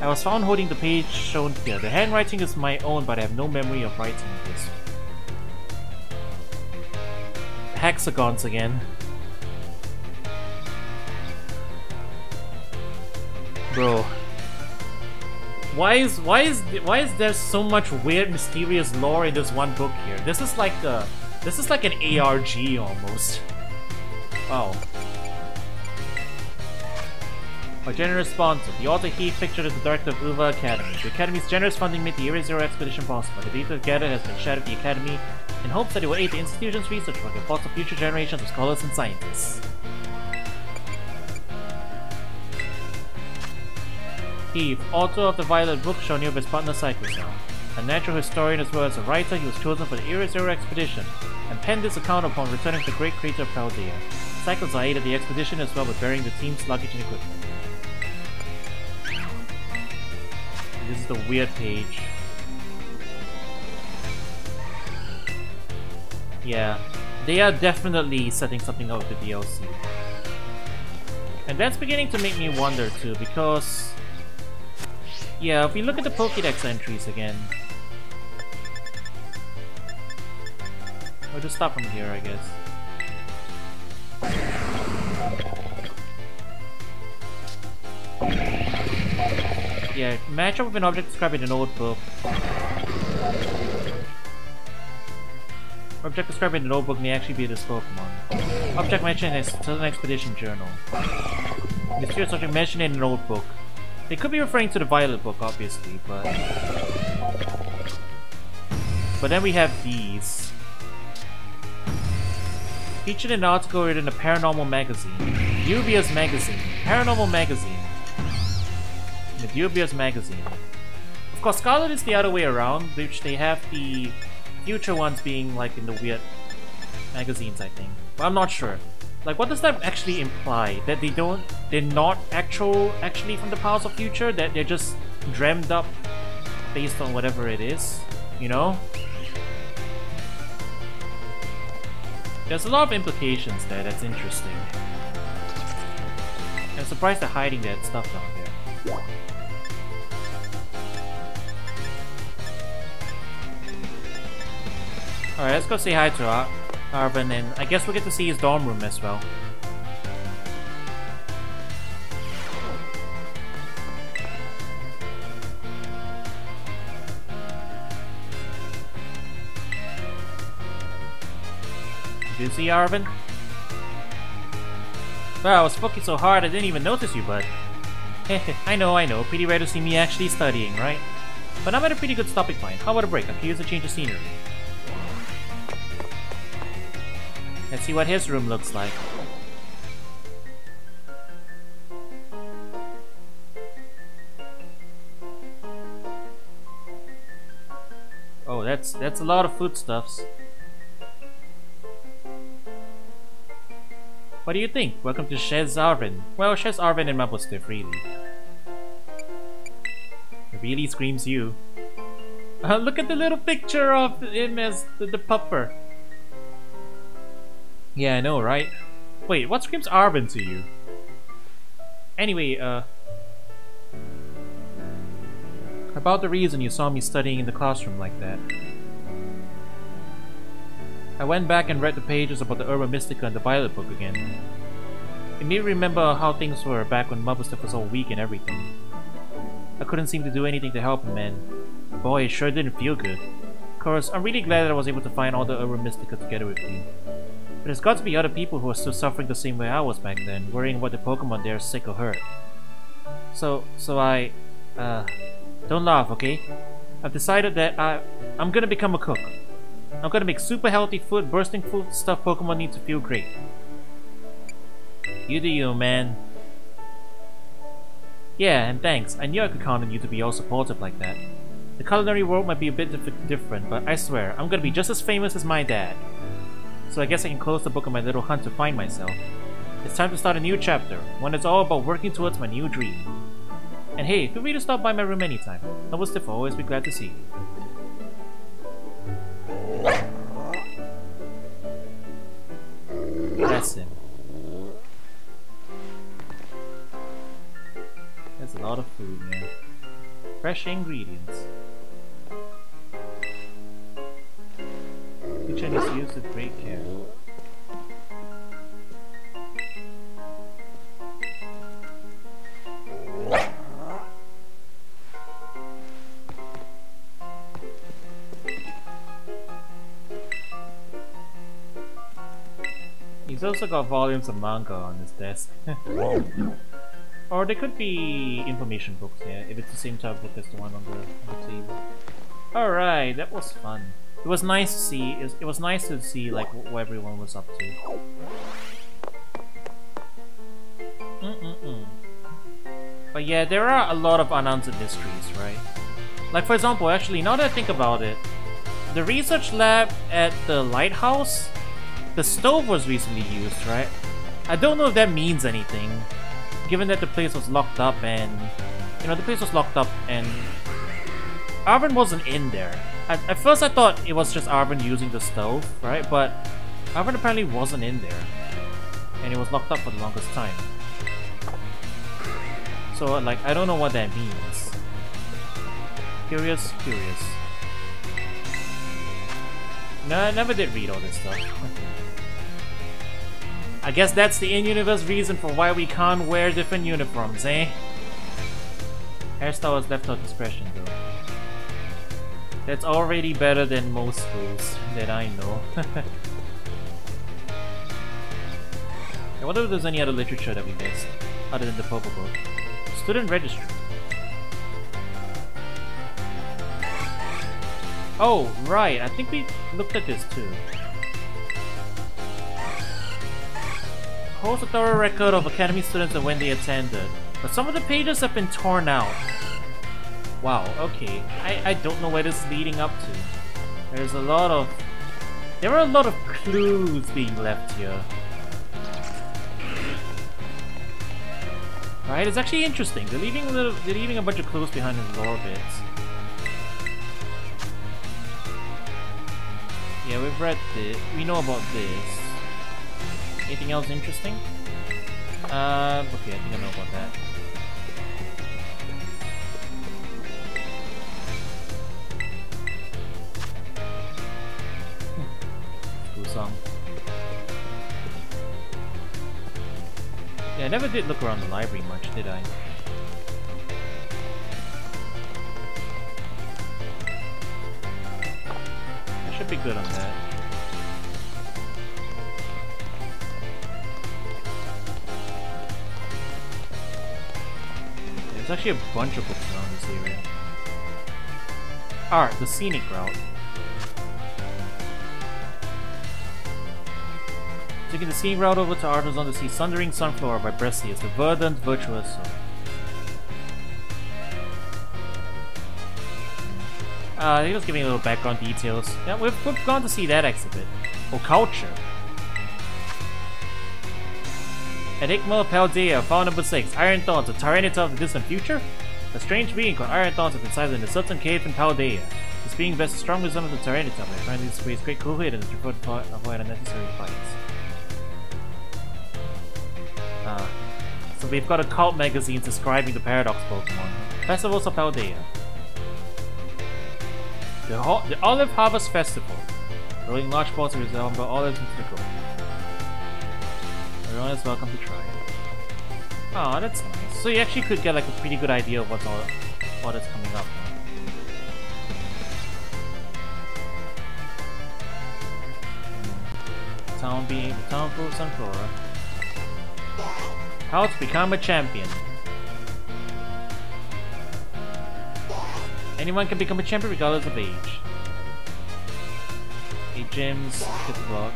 I was found holding the page shown here. The handwriting is my own, but I have no memory of writing this. Hexagons again. Bro. Why is there so much weird, mysterious lore in this one book here? This is like an ARG almost. Wow. A generous sponsor. The author Heath pictured as the director of Uva Academy. The Academy's generous funding made the Area Zero expedition possible. The data gathered has been shared with the Academy in hopes that it will aid the institution's research work and foster future generations of scholars and scientists. Heath, author of the Violet book, shown here with his partner Cyclocell. A natural historian as well as a writer, he was chosen for the Area Zero expedition and penned this account upon returning to the Great Crater of Paldea. Cyclocell aided the expedition as well with bearing the team's luggage and equipment. This is the weird page. Yeah, they are definitely setting something up with the DLC. And that's beginning to make me wonder too, because... yeah, if we look at the Pokédex entries again... we'll just start from here, I guess. Yeah, match up with an object described in an old book. Object described in an old book may actually be this Pokemon. Object mentioned in a Southern Expedition journal. Mysterious object mentioned in an old book. They could be referring to the Violet book, obviously, but... but then we have these. Featured in an article written in a Paranormal magazine. Dubious magazine. Paranormal magazine. The Dubious magazine. Of course, Scarlet is the other way around, which they have the future ones being like in the weird magazines, I think. But I'm not sure. Like, what does that actually imply? That they're not actually from the past or future? That they're just dreamed up based on whatever it is? You know? There's a lot of implications there that's interesting. I'm surprised they're hiding that stuff down there. Alright, let's go say hi to Arvin, and I guess we'll get to see his dorm room as well. you see, Arvin? Wow, I was focusing so hard I didn't even notice you, bud. I know. Pretty rare to see me actually studying, right? But I'm at a pretty good stopping point. How about a break? I could use a change of scenery. Let's see what his room looks like. Oh, that's a lot of foodstuffs. What do you think? Welcome to Chez Arvin. Well, Chez Arvin and Mabustiff, really. It really screams you. Look at the little picture of him as the pupper. Yeah, I know, right? Wait, what screams Arvin to you? Anyway, about the reason you saw me studying in the classroom like that. I went back and read the pages about the Urba Mystica and the Violet book again. It made me remember how things were back when Mabustiff was all weak and everything. I couldn't seem to do anything to help him, man. Boy, it sure didn't feel good. Of course, I'm really glad that I was able to find all the Urba Mystica together with you. But there's got to be other people who are still suffering the same way I was back then, worrying about the Pokemon they're sick or hurt. So I... don't laugh, okay? I've decided that I'm gonna become a cook. I'm gonna make super healthy food, bursting food stuff Pokemon need to feel great. You do you, man. Yeah, and thanks. I knew I could count on you to be all supportive like that. The culinary world might be a bit different, but I swear, I'm gonna be just as famous as my dad. So I guess I can close the book on my little hunt to find myself. It's time to start a new chapter, one that's all about working towards my new dream. And hey, feel free to stop by my room anytime. Mabustiff will always be glad to see you. Bless him. That's a lot of food, man. Fresh ingredients. Kitchen is used with great care. He's also got volumes of manga on his desk. Or they could be information books, yeah, if it's the same type of book as the one on the table. Alright, that was fun. It was nice to see, it was nice to see like what everyone was up to. But yeah, there are a lot of unanswered mysteries, right? Like for example, actually, now that I think about it, the research lab at the lighthouse, the stove was recently used, right? I don't know if that means anything, given that the place was locked up and... You know, the place was locked up and... Arvin wasn't in there. At first I thought it was just Arvin using the stove, right? But Arvin apparently wasn't in there. And it was locked up for the longest time. So, like, I don't know what that means. Curious. No, I never did read all this stuff. I guess that's the in-universe reason for why we can't wear different uniforms, eh? Hairstyle was left out discretion, though. That's already better than most schools that I know. I wonder if there's any other literature that we missed, other than the Poké book. Student registry. Oh, right, I think we looked at this too. Holds a thorough record of Academy students and when they attended, but some of the pages have been torn out. Wow, okay. I don't know where this is leading up to. There are a lot of clues being left here. Right, it's actually interesting. They're leaving a bunch of clues behind in lore bits. Yeah, we've read this. We know about this. Anything else interesting? Okay, I think I know about that. Cool song. Yeah, I never did look around the library much, did I? I should be good on that. There's actually a bunch of books around this area. Alright, the scenic route. Taking the scenic route over to Arthur's on to see Sundering Sunflower by Bressius, the verdant virtuoso. He was giving a little background details. Yeah, we've gone to see that exhibit. Oh, culture. Enigma Paldea, Found Number 6, Iron Thorns, a Tyranitar of the distant future? A strange being called Iron Thorns has been sighted in a certain cave in Paldea. This being bears a strong resemblance to Tyranitar, but apparently displays great coolhead and is referred to avoid unnecessary fights. So we've got a cult magazine describing the Paradox Pokemon. Festivals of Paldea. The Olive Harvest Festival. Rolling large balls to resemble olives into the grove. Everyone is welcome to try it. Oh, that's nice. So you actually could get like a pretty good idea of what's all that's coming up. Town Pool Sunflora. How to become a champion. Anyone can become a champion regardless of age. 8 gyms, get the block.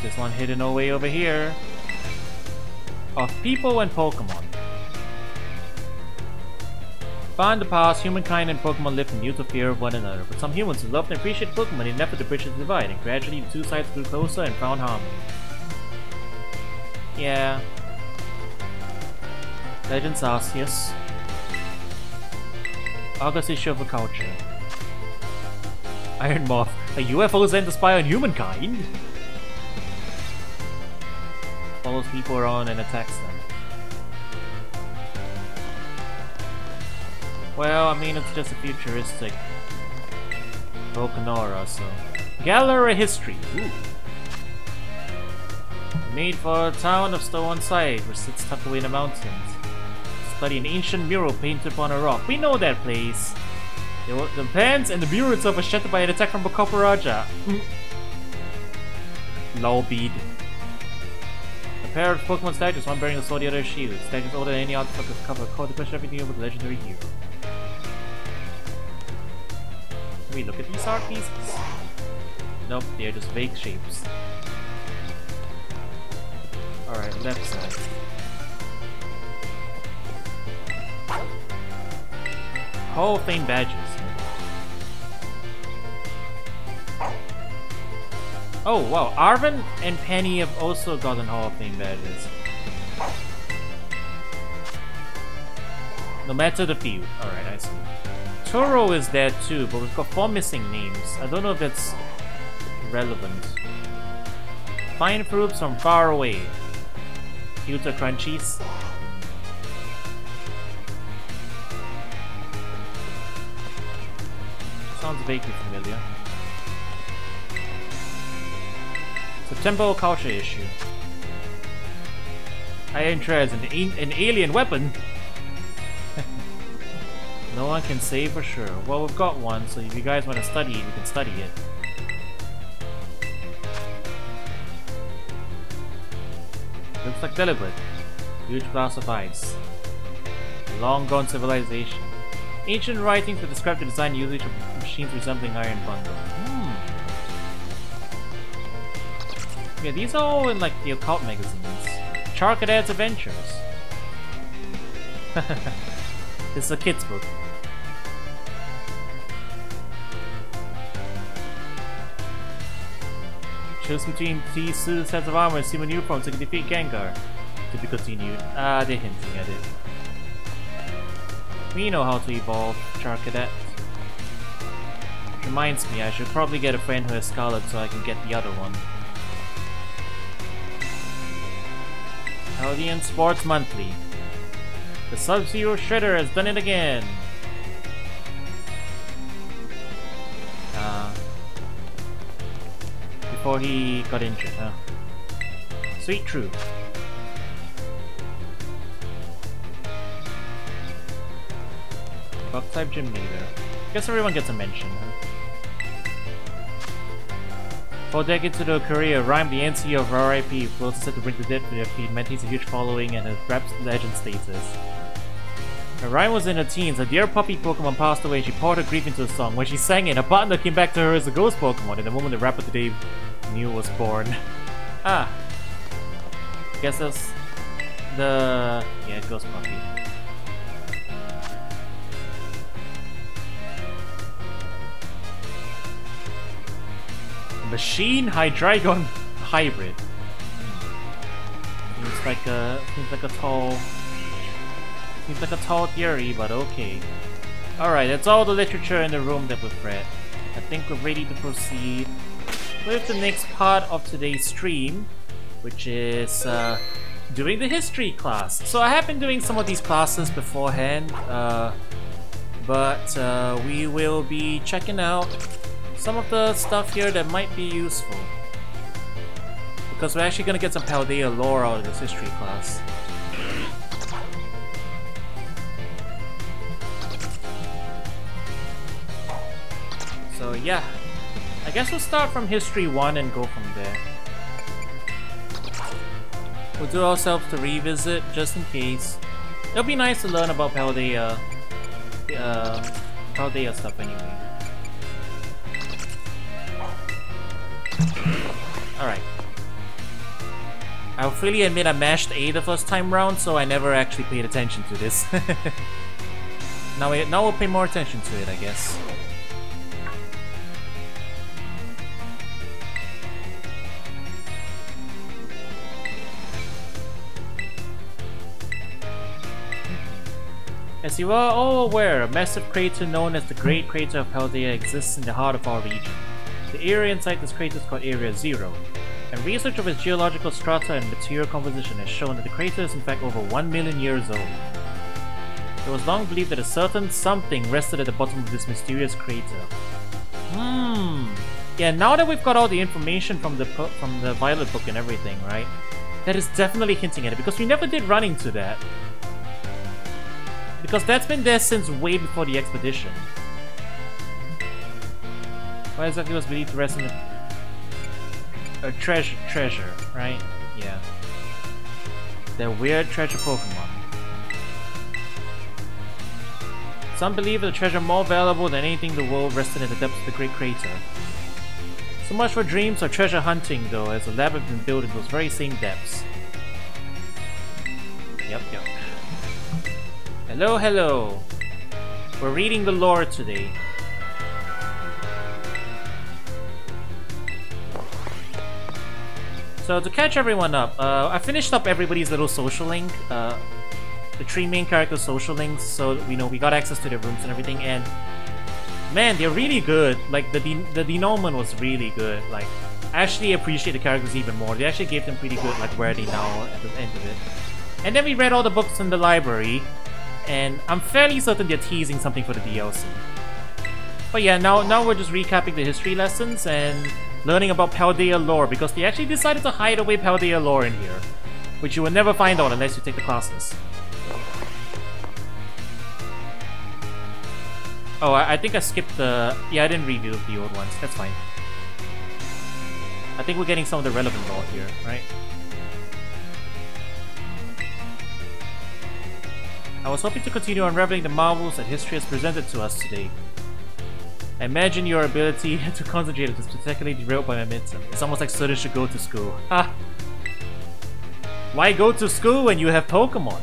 There's one hidden away over here. Of people and Pokemon. Far in the past, humankind and Pokemon lived in mutual fear of one another, but some humans who loved and appreciated Pokemon in an effort to bridge the divide, and gradually the two sides grew closer and found harmony. Yeah. Legends Arceus. August issue of a culture. Iron Moth. A UFO sent to spy on humankind? Follows people around and attacks them. Well, I mean, it's just a futuristic Volcanora, so... Gallery History! Ooh. Made for a town of Stone Side, which sits tucked away in the mountains. Study an ancient mural painted upon a rock. We know that place! The pans and the mural itself was shattered by an attack from Bacopa Raja. Lolbead. A pair of Pokemon statues, one bearing a sword, the other a shield. Statues older than any artifact of cover, called to question everything over the legendary hero. Can we look at these art pieces? Nope, they're just vague shapes. Alright, left side. Hall of Fame badges. Oh wow, Arven and Penny have also gotten Hall of Fame badges. No matter the field. Alright, I see. Turo is there too, but we've got 4 missing names. I don't know if that's relevant. Fine fruits from far away. Future crunchies. Sounds vaguely familiar. September culture issue. Iron Treads, an alien weapon? No one can say for sure. Well, we've got one, so if you guys want to study it, we can study it. Looks like Delibird. Huge blast of ice. A long-gone civilization. Ancient writings that describe the design and usage of machines resembling Iron Bundle. Yeah, these are all in like the occult magazines. Charcadad's Adventures. This is a kid's book. Choose between these sets of armor and summon new forms to defeat Gengar. To be continued. Ah, they're hinting at it. We know how to evolve, Charcadet. Which reminds me, I should probably get a friend who has Scarlet so I can get the other one. Eldian Sports Monthly. The Sub-Zero Shredder has done it again! Before he got injured, huh? Sweet truth. Bug-type gym leader. Guess everyone gets a mention, huh? 4 decades into their career, Rhyme, the NC of RIP, was set to bring the dead to their feet, maintains a huge following and has grabbed legend status. When Rhyme was in her teens, a dear puppy Pokemon passed away and she poured her grief into a song. When she sang it, a partner came back to her as a ghost Pokemon in the moment the rapper today knew was born. Ah. Guess that's the... yeah, ghost puppy. Machine Hydreigon hybrid. Seems like a tall theory, but okay. Alright, that's all the literature in the room that we've read. I think we're ready to proceed with the next part of today's stream, which is doing the history class. So I have been doing some of these classes beforehand, but we will be checking out some of the stuff here that might be useful, because we're actually gonna get some Paldea lore out of this history class. So yeah, I guess we'll start from History 1 and go from there. We'll do ourselves to revisit just in case. It'll be nice to learn about Paldea, Paldea stuff anyway. Alright. I'll freely admit I mashed A the first time round, so I never actually paid attention to this. Now we'll pay more attention to it, I guess. As you are all aware, a massive crater known as the Great Crater of Paldea exists in the heart of our region. The area inside this crater is called Area 0, and research of its geological strata and material composition has shown that the crater is in fact over 1 million years old. It was long believed that a certain something rested at the bottom of this mysterious crater. Yeah, now that we've got all the information from the Violet book and everything, right? That is definitely hinting at it, because we never did run into that. Because that's been there since way before the expedition. Why exactly was believed to rest in a treasure, right? Yeah. They're weird treasure Pokemon. Some believe the treasure more valuable than anything in the world rested in the depths of the Great Crater. So much for dreams of treasure hunting, though, as the lab has been built in those very same depths. Yep. Hello, hello. We're reading the lore today. So to catch everyone up, I finished up everybody's little social link, the 3 main characters' social links, so we know we got access to their rooms and everything, and man, they're really good. Like, the denouement was really good. Like, I actually appreciate the characters even more. They actually gave them pretty good, like, where they now at the end of it. And then we read all the books in the library, and I'm fairly certain they're teasing something for the DLC. But yeah, now we're just recapping the history lessons and learning about Paldea lore, because they actually decided to hide away Paldea lore in here, which you will never find out unless you take the classes. Oh, I think I skipped the... yeah, I didn't review the old ones. That's fine. I think we're getting some of the relevant lore here, right? I was hoping to continue unraveling the marvels that history has presented to us today. I imagine your ability to concentrate is spectacularly derailed by my midterm. It's almost like students should go to school. Ha! Why go to school when you have Pokemon?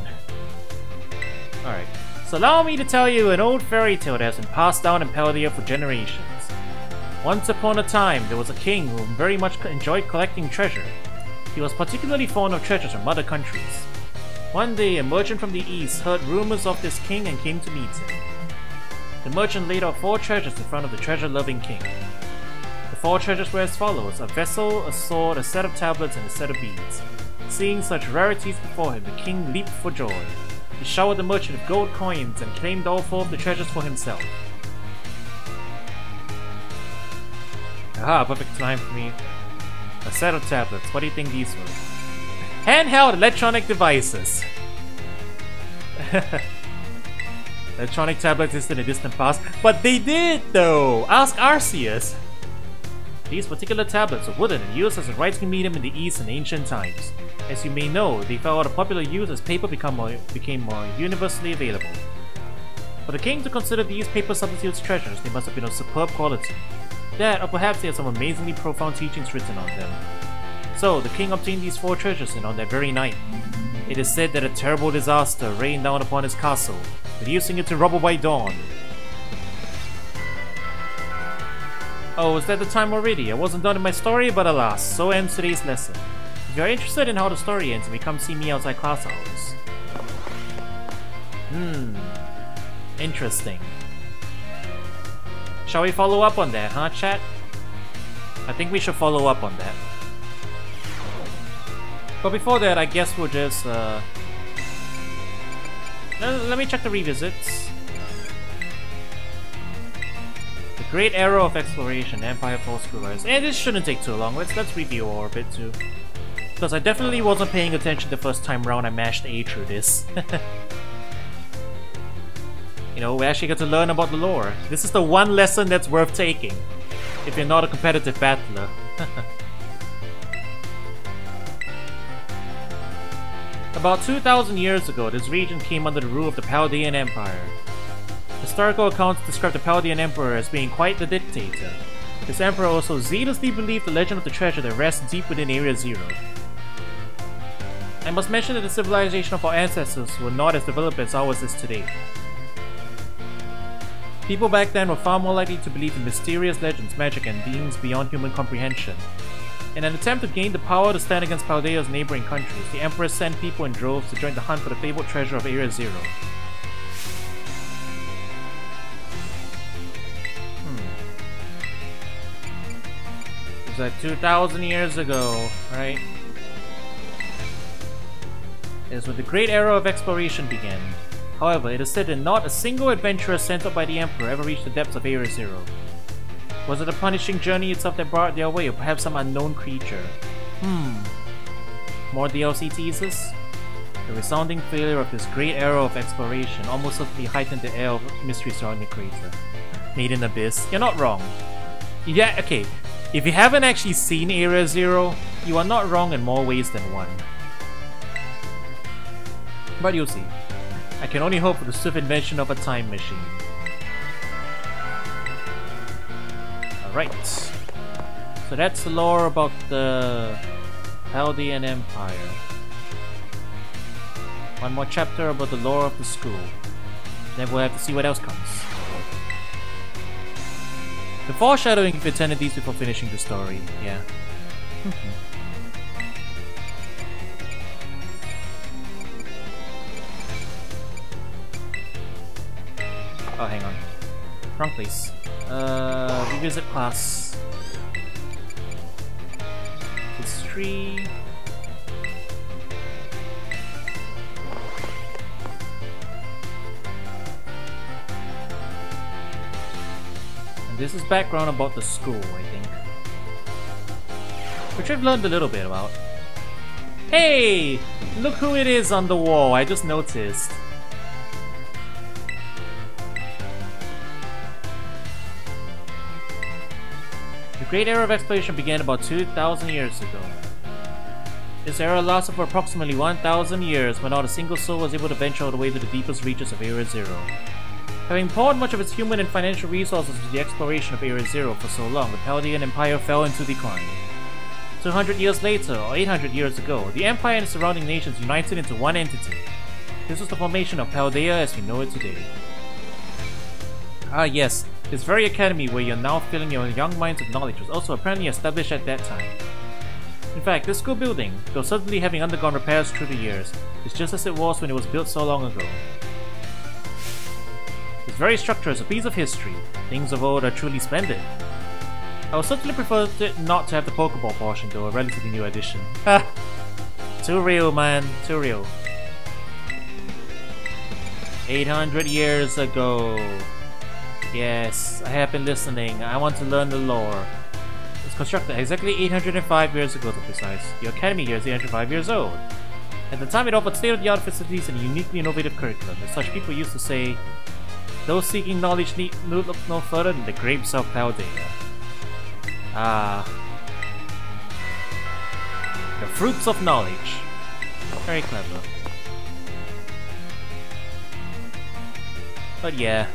Alright, so allow me to tell you an old fairy tale that has been passed down in Paldea for generations. Once upon a time, there was a king who very much enjoyed collecting treasure. He was particularly fond of treasures from other countries. One day, a merchant from the east heard rumors of this king and came to meet him. The merchant laid out 4 treasures in front of the treasure-loving king. The 4 treasures were as follows: a vessel, a sword, a set of tablets, and a set of beads. Seeing such rarities before him, the king leaped for joy. He showered the merchant with gold coins and claimed all 4 of the treasures for himself. Aha, perfect time for me. A set of tablets. What do you think these were? Handheld electronic devices. Electronic tablets exist in a distant past, but they did though! Ask Arceus! These particular tablets were wooden and used as a writing medium in the East in ancient times. As you may know, they fell out of popular use as paper became more universally available. For the king to consider these paper substitutes treasures, they must have been of superb quality. That, or perhaps they had some amazingly profound teachings written on them. So, the king obtained these 4 treasures, and on that very night, it is said that a terrible disaster rained down upon his castle, reducing it to rubble by dawn. Oh, is that the time already? I wasn't done in my story, but alas, so ends today's lesson. If you are interested in how the story ends, you may come see me outside class hours. Interesting. Shall we follow up on that, huh, chat? I think we should follow up on that. But before that, I guess we'll just, let me check the revisits. The Great Era of Exploration, Empire Falls Screwers. And this shouldn't take too long. Let's review Orbit too. Because I definitely wasn't paying attention the first time round I mashed A through this. You know, we actually got to learn about the lore. This is the one lesson that's worth taking, if you're not a competitive battler. About 2,000 years ago, this region came under the rule of the Paldean Empire. Historical accounts describe the Paldean Emperor as being quite the dictator. This emperor also zealously believed the legend of the treasure that rests deep within Area Zero. I must mention that the civilization of our ancestors were not as developed as ours is today. People back then were far more likely to believe in mysterious legends, magic, and beings beyond human comprehension. In an attempt to gain the power to stand against Paldea's neighboring countries, the Emperor sent people in droves to join the hunt for the fabled treasure of Area Zero. It was like 2,000 years ago, right? It is when the Great Era of Exploration began. However, it is said that not a single adventurer sent up by the Emperor ever reached the depths of Area Zero. Was it a punishing journey itself that brought their way, or perhaps some unknown creature? More DLC teasers? The resounding failure of this great era of exploration almost certainly heightened the air of mystery surrounding the crater. Made in Abyss. You're not wrong. Yeah, okay. If you haven't actually seen Area Zero, you are not wrong in more ways than one. But you'll see. I can only hope for the swift invention of a time machine. Alright. So that's the lore about the Paldean Empire. One more chapter about the lore of the school. Then we'll have to see what else comes. The foreshadowing if you attended these before finishing the story, yeah. Oh, hang on. Wrong place. Revisit class. History. And this is background about the school, I think. Which I've learned a little bit about. Hey! Look who it is on the wall, I just noticed. The Great Era of Exploration began about 2,000 years ago. This era lasted for approximately 1,000 years, but not a single soul was able to venture all the way to the deepest reaches of Area Zero. Having poured much of its human and financial resources into the exploration of Area Zero for so long, the Paldean Empire fell into decline. 200 years later, or 800 years ago, the Empire and its surrounding nations united into one entity. This was the formation of Paldea as we know it today. Ah yes, this very academy where you're now filling your young minds with knowledge was also apparently established at that time. In fact, this school building, though suddenly having undergone repairs through the years, is just as it was when it was built so long ago. This very structure is a piece of history. Things of old are truly splendid. I would certainly prefer it not to have the Pokeball portion though, a relatively new addition. Ha! Too real, man. Too real. 800 years ago. Yes, I have been listening. I want to learn the lore. It's constructed exactly 805 years ago to be precise. Your academy here is 805 years old. At the time it offered state-of-the-art facilities and a uniquely innovative curriculum. As such, people used to say, Those seeking knowledge need look no further than the grapes of Paldea. Ah. The fruits of knowledge. Very clever. But yeah.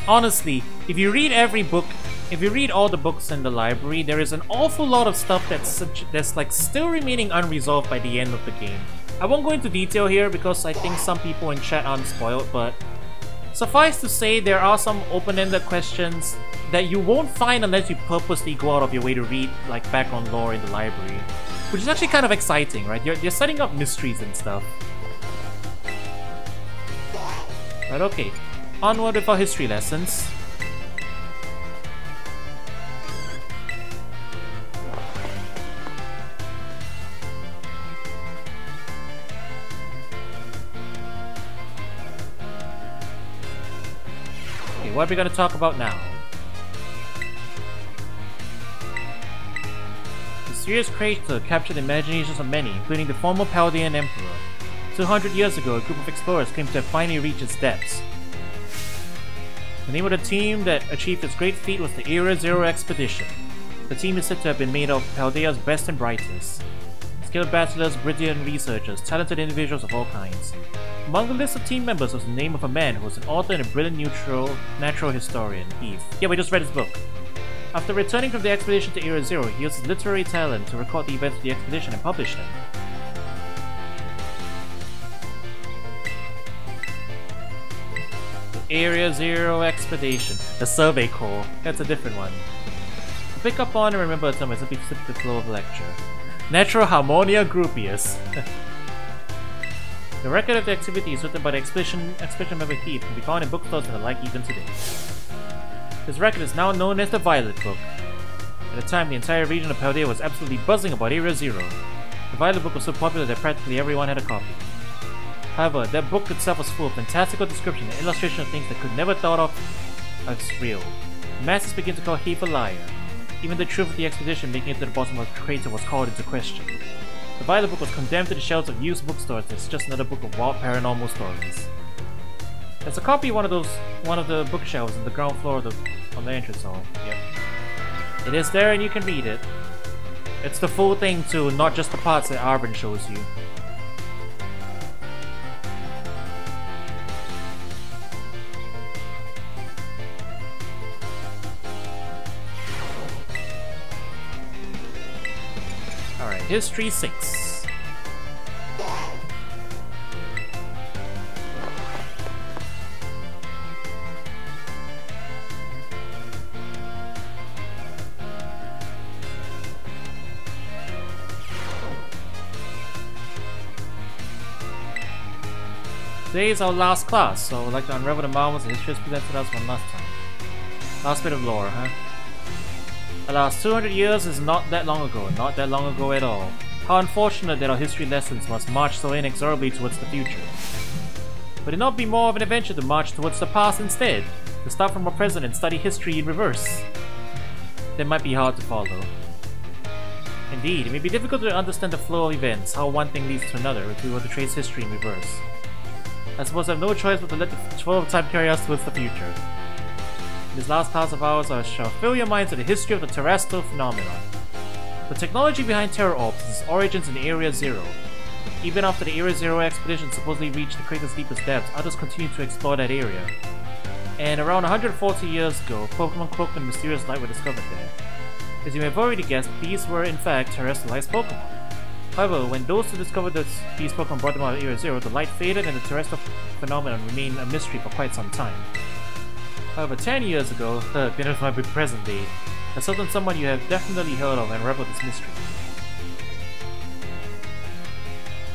Honestly, if you read every book, if you read all the books in the library, there is an awful lot of stuff that's like still remaining unresolved by the end of the game. I won't go into detail here because I think some people in chat aren't spoiled, but suffice to say there are some open-ended questions that you won't find unless you purposely go out of your way to read like background lore in the library. Which is actually kind of exciting, right? You're setting up mysteries and stuff. But okay, onward with our history lessons. Okay, what are we going to talk about now? Mysterious creature captured the imaginations of many, including the former Paldean Emperor. 200 years ago, a group of explorers claimed to have finally reached its depths. The name of the team that achieved this great feat was the Era Zero Expedition. The team is said to have been made of Paldea's best and brightest. Skilled bachelors, brilliant researchers, talented individuals of all kinds. Among the list of team members was the name of a man who was an author and a brilliant natural historian, Eve. Yeah, we just read his book. After returning from the expedition to Era Zero, he used his literary talent to record the events of the expedition and publish them. The Area Zero Expedition. The Survey Corps. That's a different one. To pick up on and remember a term as simply flip the flow of the lecture. Natural Harmonia Groupius. The record of the activities written by the expedition member Heath can be found in bookstores and the like even today. This record is now known as the Violet Book. At the time, the entire region of Paldea was absolutely buzzing about Area Zero. The Violet Book was so popular that practically everyone had a copy. However, that book itself was full of fantastical description and illustration of things that could never thought of as real. The masses began to call Heath a liar. Even the truth of the expedition making it to the bottom of the crater was called into question. The Violet Book was condemned to the shelves of used bookstores as just another book of wild paranormal stories. There's a copy of one of the bookshelves on the ground floor on the entrance hall. Yep. It is there and you can read it. It's the full thing too, not just the parts that Arben shows you. Alright, History 6. Today is our last class, so I would like to unravel the marvels that history has presented us one last time. Last bit of lore, huh? Alas, 200 years is not that long ago at all. How unfortunate that our history lessons must march so inexorably towards the future. Would it not be more of an adventure to march towards the past instead? To start from our present and study history in reverse? That might be hard to follow. Indeed, it may be difficult to understand the flow of events, how one thing leads to another, if we were to trace history in reverse. I suppose I have no choice but to let the flow of time carry us towards the future. In this last class of ours, I shall fill your minds with the history of the terrestrial phenomenon. The technology behind Terror Orbs is its origins in Area Zero. Even after the Area Zero expedition supposedly reached the crater's deepest depths, others continued to explore that area. And around 140 years ago, Pokémon cloaked in mysterious light were discovered there. As you may have already guessed, these were in fact terrestrialized Pokémon. However, when those who discovered these Pokémon brought them out of Area Zero, the light faded and the terrestrial phenomenon remained a mystery for quite some time. However, 10 years ago, been my present day, a certain someone you have definitely heard of unraveled this mystery.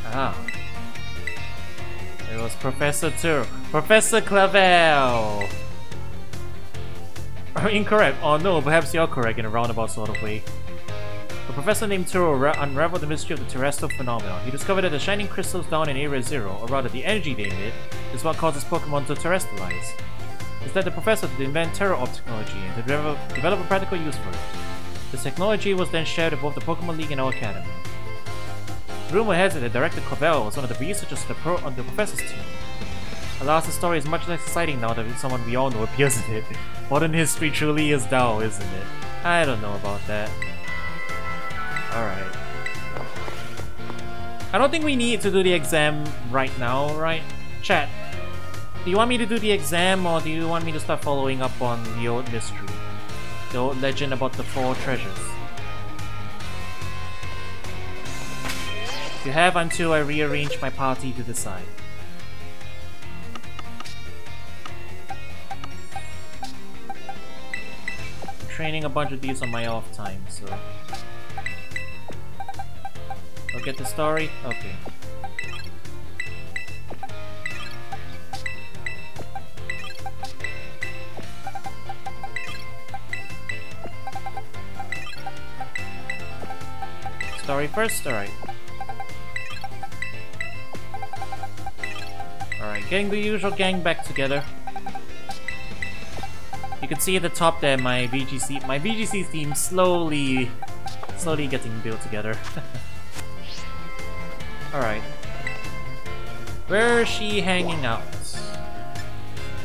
Ah. It was Professor Clavel! Incorrect. Oh no, perhaps you're correct in a roundabout sort of way. A professor named Turo unraveled the mystery of the terrestrial phenomenon. He discovered that the shining crystals down in Area Zero, or rather the energy they emit, is what causes Pokemon to terrestrialize. This led the professor to invent Terror Orb technology and to develop a practical use for it. This technology was then shared with both the Pokemon League and our academy. Rumor has it that Director Clavel was one of the researchers on the professor's team. Alas, the story is much less exciting now that someone we all know appears in it. Modern history truly is dull, isn't it? I don't know about that. Alright. I don't think we need to do the exam right now, right? Chat. Do you want me to do the exam, or do you want me to start following up on the old mystery? The old legend about the 4 treasures? You have until I rearrange my party to decide. I'm training a bunch of these on my off time, so... I'll get the story? Okay. Story first? Alright. Alright, getting the usual gang back together. You can see at the top there my VGC theme slowly getting built together. Alright. Where is she hanging out?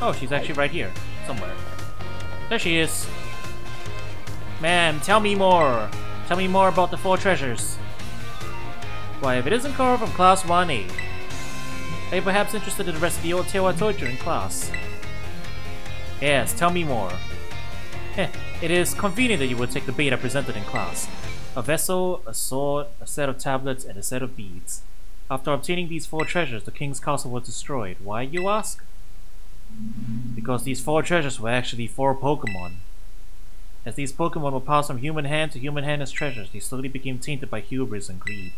Oh, she's actually right here. Somewhere. There she is. Ma'am, tell me more. Tell me more about the 4 treasures. Why, if it isn't Koro from Class 1A. Are you perhaps interested in the rest of the old tale I told you in class? Yes, tell me more. Heh, it is convenient that you would take the bait I presented in class. A vessel, a sword, a set of tablets, and a set of beads. After obtaining these 4 treasures, the king's castle was destroyed. Why, you ask? Because these 4 treasures were actually 4 Pokémon. As these Pokémon were passed from human hand to human hand as treasures, they slowly became tainted by hubris and greed.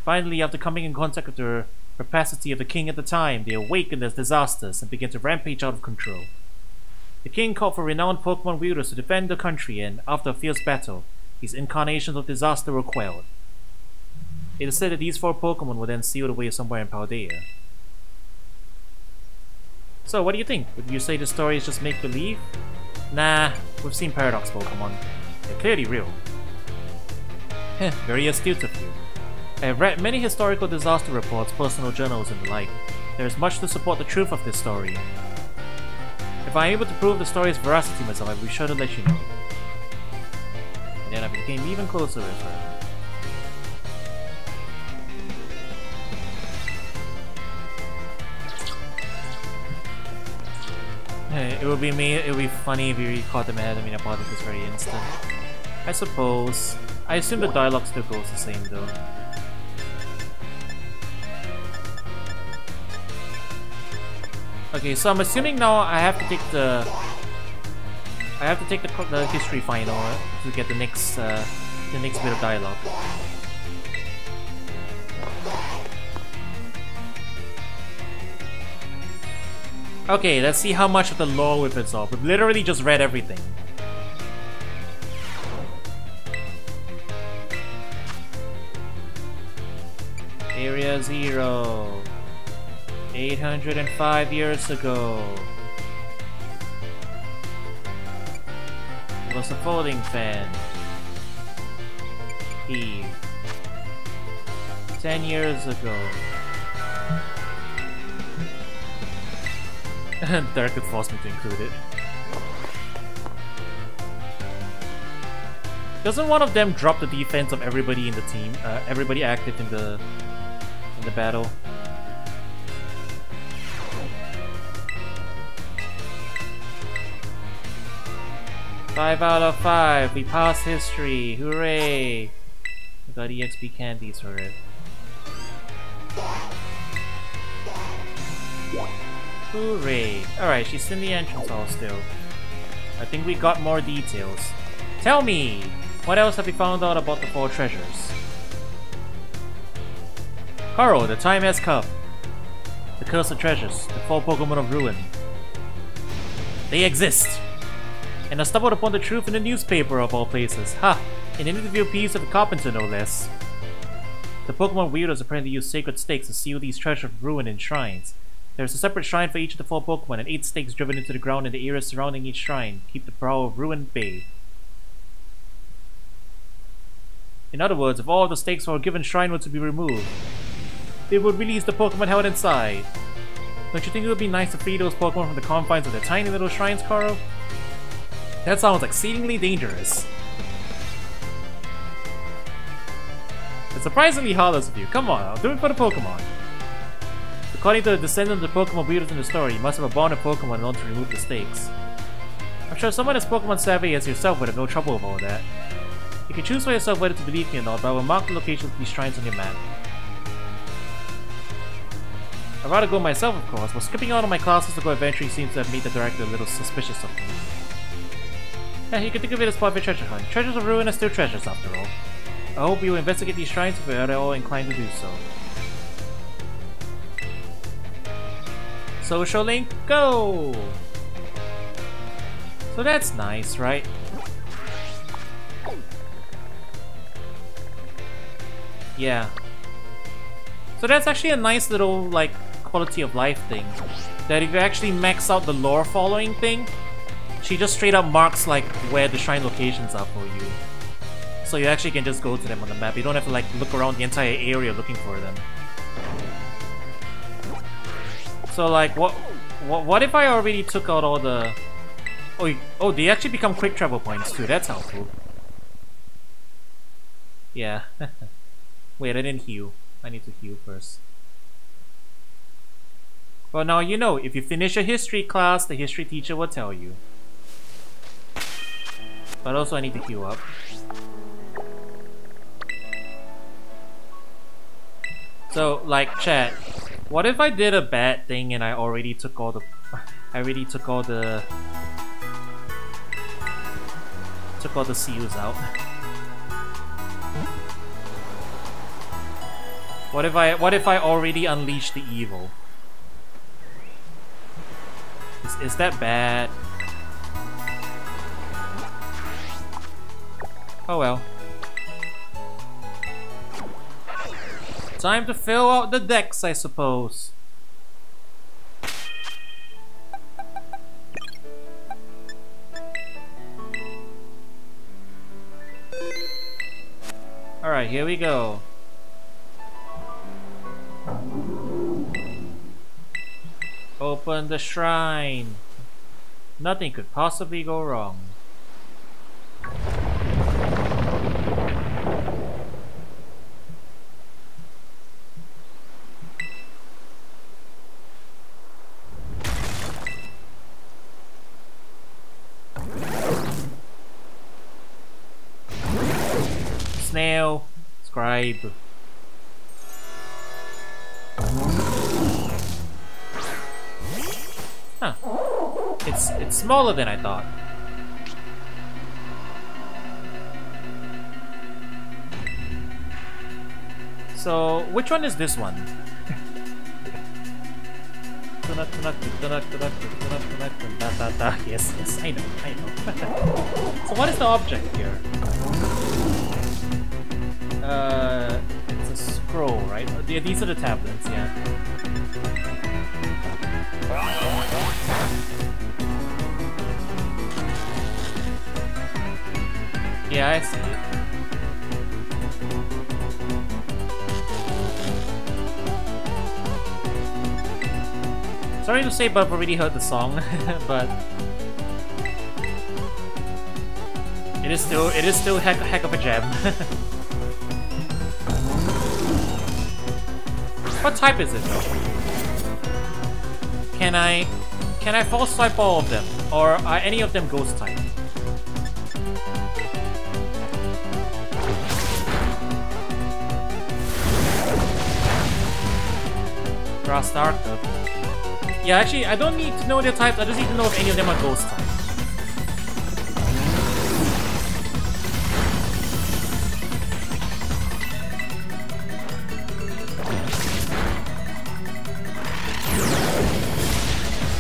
Finally, after coming in contact with the rapacity of the king at the time, they awakened as disasters and began to rampage out of control. The king called for renowned Pokémon wielders to defend the country, and after a fierce battle, these incarnations of disaster were quelled. It is said that these 4 Pokémon were then sealed away somewhere in Paldea. So, what do you think? Would you say the story is just make-believe? Nah, we've seen Paradox Pokémon. They're clearly real. Heh, very astute of you. I have read many historical disaster reports, personal journals, and the like. There is much to support the truth of this story. If I am able to prove the story's veracity myself, I will be sure to let you know. And then I became even closer with her. It would be funny if you caught them ahead of me and I thought it was very instant. I suppose. I assume the dialogue still goes the same though. Okay, so I'm assuming now I have to take the history final to get the next bit of dialogue. Okay, let's see how much of the lore we've absorbed. We've literally just read everything. Area 0. 805 years ago. It was a folding fan. Eve. 10 years ago. Derek could force me to include it. Doesn't one of them drop the defense of everybody in the team? Everybody active in the battle? Five out of 5. We passed history. Hooray! We got EXP candies for it. Hooray! Alright, she's in the entrance hall still. I think we got more details. Tell me! What else have we found out about the 4 treasures? Karo, the time has come. The cursed treasures, the 4 Pokémon of Ruin. They exist! And I stumbled upon the truth in the newspaper of all places. Ha! An interview piece of a carpenter, no less. The Pokémon wielders apparently use sacred stakes to seal these treasures of ruin in shrines. There is a separate shrine for each of the 4 Pokémon, and 8 stakes driven into the ground in the areas surrounding each shrine keep the brow of ruin at bay. In other words, if all of the stakes for a given shrine were to be removed, they would release the Pokémon held inside. Don't you think it would be nice to free those Pokemon from the confines of their tiny little shrines, Karo? That sounds exceedingly dangerous. It's surprisingly heartless of you. Come on, I'll do it for the Pokemon. According to the descendants of the Pokemon breeders in the story, you must have a bond of Pokemon in order to remove the stakes. I'm sure someone as Pokemon savvy as yourself would have no trouble with all that. You can choose for yourself whether to believe me or not, but I will mark the locations of these shrines on your map. I'd rather go myself, of course, but skipping out on my classes to go adventuring seems to have made the director a little suspicious of me. Yeah, you can think of it as part of a treasure hunt. Treasures of ruin are still treasures, after all. I hope you will investigate these shrines if you are at all inclined to do so. Social link, go! So that's nice, right? Yeah. So that's actually a nice little, like, quality of life thing. That if you actually max out the lore following thing, she just straight up marks, like, where the shrine locations are for you. So you actually can just go to them on the map. You don't have to, like, look around the entire area looking for them. So, like, what if I already took out all the... Oh, they actually become quick travel points too. That's helpful. Yeah. Wait, I didn't heal. I need to heal first. Well, now you know, if you finish a history class, the history teacher will tell you. But also I need to heal up. So, like, chat, what if I did a bad thing and I already took all the... took all the seals out? What if I already unleashed the evil? Is that bad? Oh well. Time to fill out the decks, I suppose. Alright, here we go. Open the shrine. Nothing could possibly go wrong. Snail, scribe. Huh. It's smaller than I thought. So, which one is this one? Yes, I know. So what is the object here? It's a scroll, right? These are the tablets, yeah. Yeah, I see it. Sorry to say, but I've already heard the song, but it is still heck of a gem. What type is it though? Can I false type all of them, or are any of them ghost type? Grass Darker. Yeah, actually, I don't need to know their types. I just need to know if any of them are ghost type.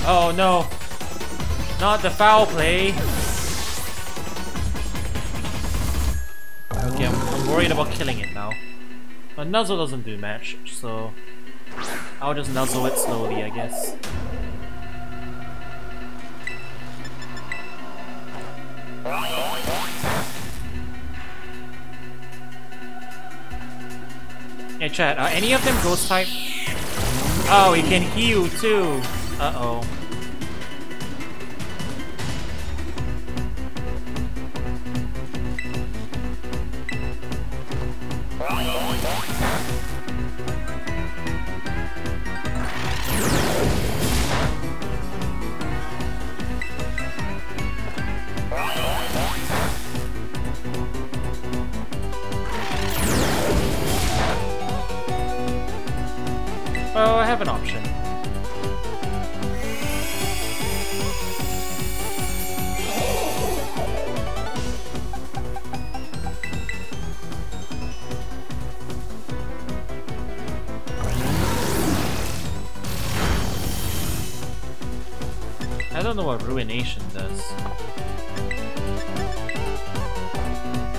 Oh no, not the foul play. Okay, I'm worried about killing it now. But Nuzzle doesn't do much, so I'll just nuzzle it slowly, I guess. Hey chat, are any of them ghost type? Oh, he can heal too. Uh-oh. Well, I have an option. I don't know what Ruination does.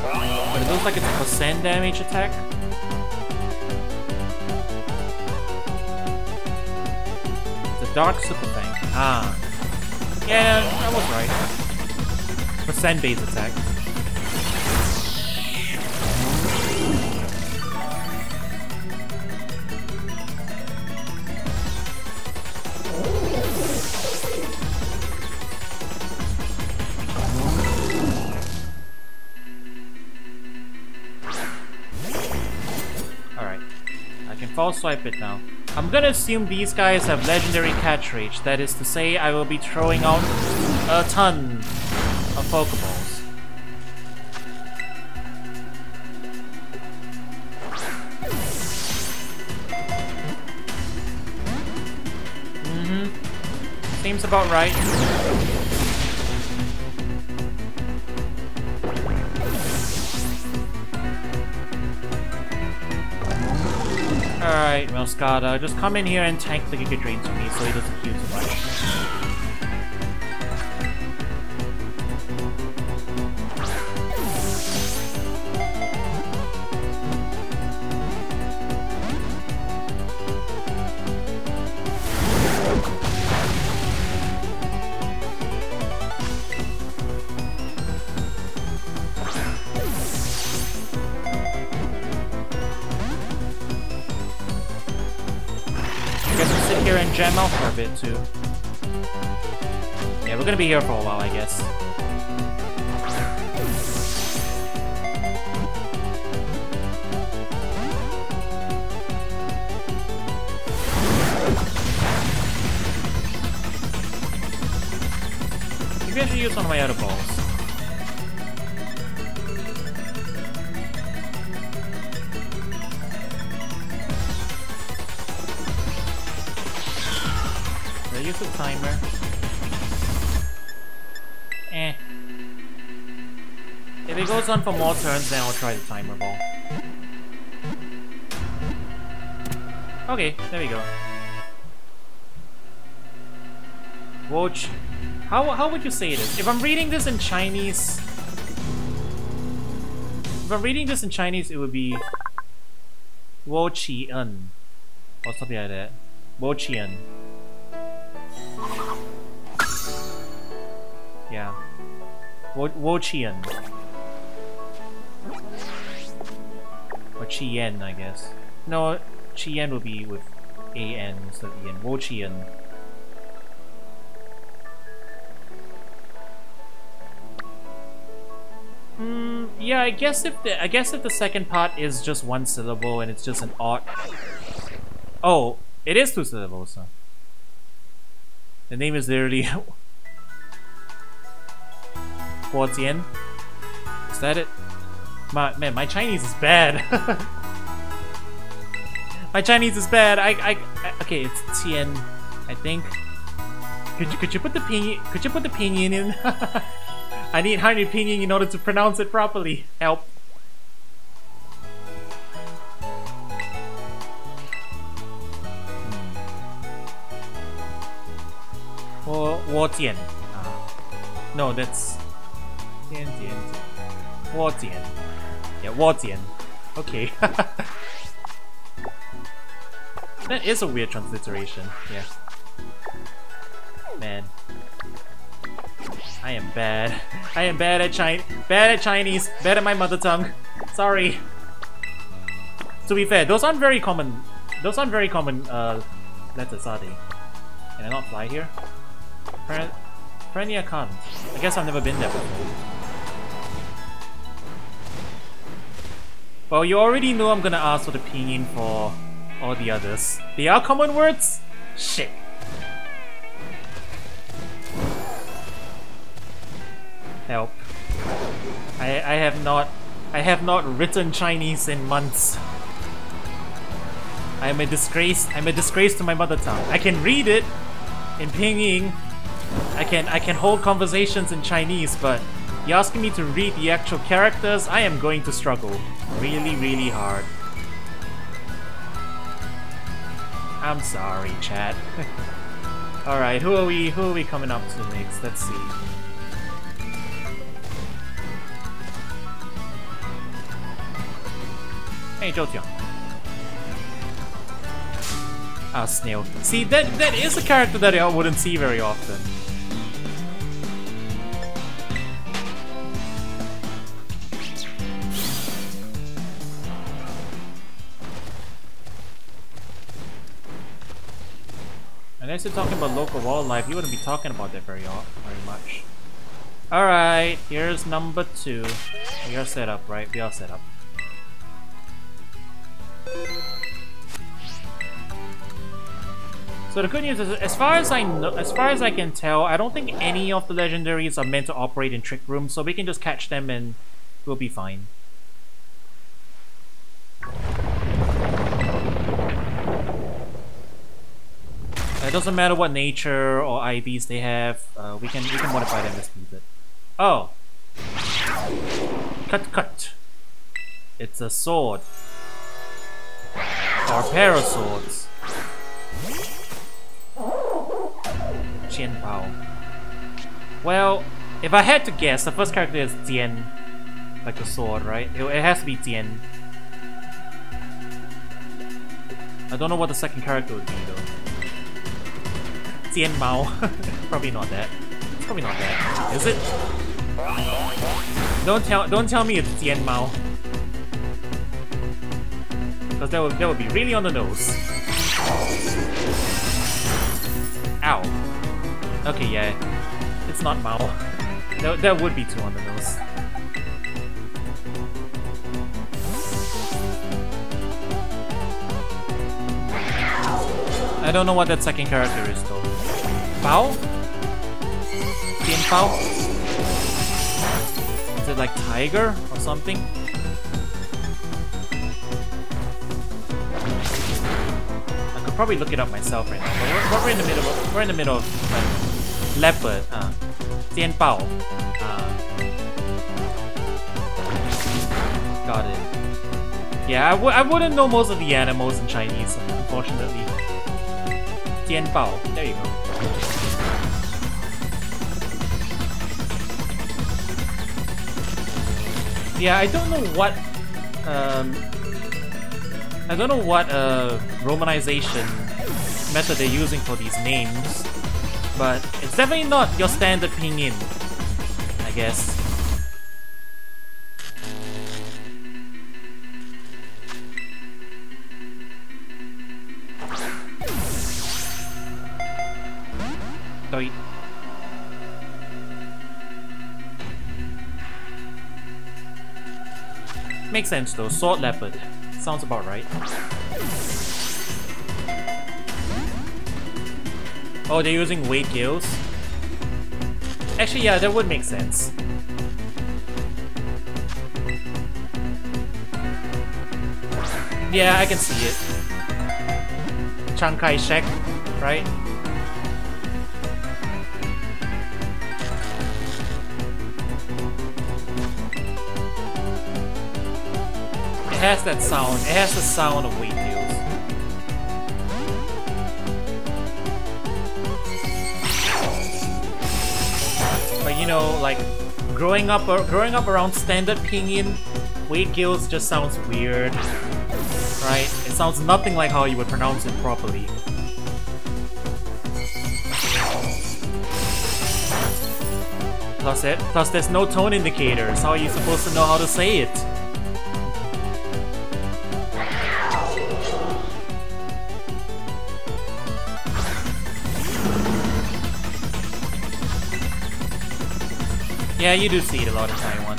But it looks like it's a percent damage attack. Dark Super Thing. Ah. Yeah, I was right. Percent base attack. Alright. I can false swipe it now. I'm gonna assume these guys have legendary catch rage. That is to say, I will be throwing out a ton of Pokeballs. Seems about right. Alright, Moscada, just come in here and tank the Giga Drain for me so he doesn't heal too much. Here and jam out for a bit too. Yeah, we're gonna be here for a while, I guess. Maybe I should use one of my other balls. Use the timer. If it goes on for more turns, then I'll try the timer ball. Okay, there we go. Watch. How would you say this? If I'm reading this in Chinese, it would be Wo Qi En or something like that. Wo Qi En. Yeah. Wo Chien. Or Chien, I guess. No, Chien would be with A-N instead of E-N. Wo Chien. Yeah, I guess if the second part is just one syllable and it's just an odd. Oh, it is two syllables, huh? The name is literally Guojian. Is that it? Man, my Chinese is bad. My Chinese is bad. Okay, it's Tian, I think. Could you put the pinyin in? I need honey pinyin in order to pronounce it properly. Help. Wotian. No, that's Tian. Wotian. Yeah, Wotian. Okay. That is a weird transliteration. Yeah. Man. I am bad. I am bad at Chinese. Bad at my mother tongue. Sorry. To be fair, those aren't very common letters are they? Can I not fly here? Apparently I can't. I guess I've never been there before. Well, you already know I'm gonna ask for the pinyin for all the others. They are common words? Shit. Help. I have not written Chinese in months. I'm a disgrace to my mother tongue. I can read it in pinyin. I can hold conversations in Chinese, but you're asking me to read the actual characters, I am going to struggle really, really hard. I'm sorry, chat. Alright, who are we coming up to next? Let's see. Hey, Jotian. Ah, Snail. See, that is a character that I wouldn't see very often. Unless you're talking about local wildlife, you wouldn't be talking about that very much. Alright, here's number 2. We are set up, right? We are set up. So the good news is, as far as I can tell, I don't think any of the legendaries are meant to operate in trick rooms, so we can just catch them and we'll be fine. It doesn't matter what nature or IVs they have. We can modify them as needed. Oh, cut. It's a sword or a pair of swords. Qian Pao. Well, if I had to guess, the first character is Tian, like the sword, right? It has to be Tian. I don't know what the second character would be though. Tian Mao. Probably not that. It's probably not that. Is it? Don't tell me it's Tian Mao. Because that would be really on the nose. Ow. Okay, yeah. It's not Mao. That would be too on the nose. I don't know what that second character is though. Bao? Tian Bao? Is it like tiger or something? I could probably look it up myself right now, but we're in the middle of, like, leopard. Tian Bao. Got it. Yeah, I wouldn't know most of the animals in Chinese, unfortunately. Tian Bao. There you go. Yeah, I don't know what romanization method they're using for these names, but it's definitely not your standard pinyin, I guess. Doi. Makes sense though, sword leopard. Sounds about right. Oh, they're using weight gills? Actually, yeah, that would make sense. Yeah, I can see it. Chiang Kai-shek, right? It has that sound. It has the sound of weight deals. But you know, like growing up around standard pinyin, weight gills just sounds weird, right? It sounds nothing like how you would pronounce it properly. Plus there's no tone indicators. How are you supposed to know how to say it? Yeah, you do see it a lot in Taiwan.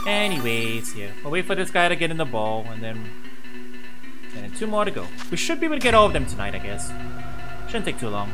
Anyways, yeah. We'll wait for this guy to get in the ball, and then 2 more to go. We should be able to get all of them tonight, I guess. Shouldn't take too long.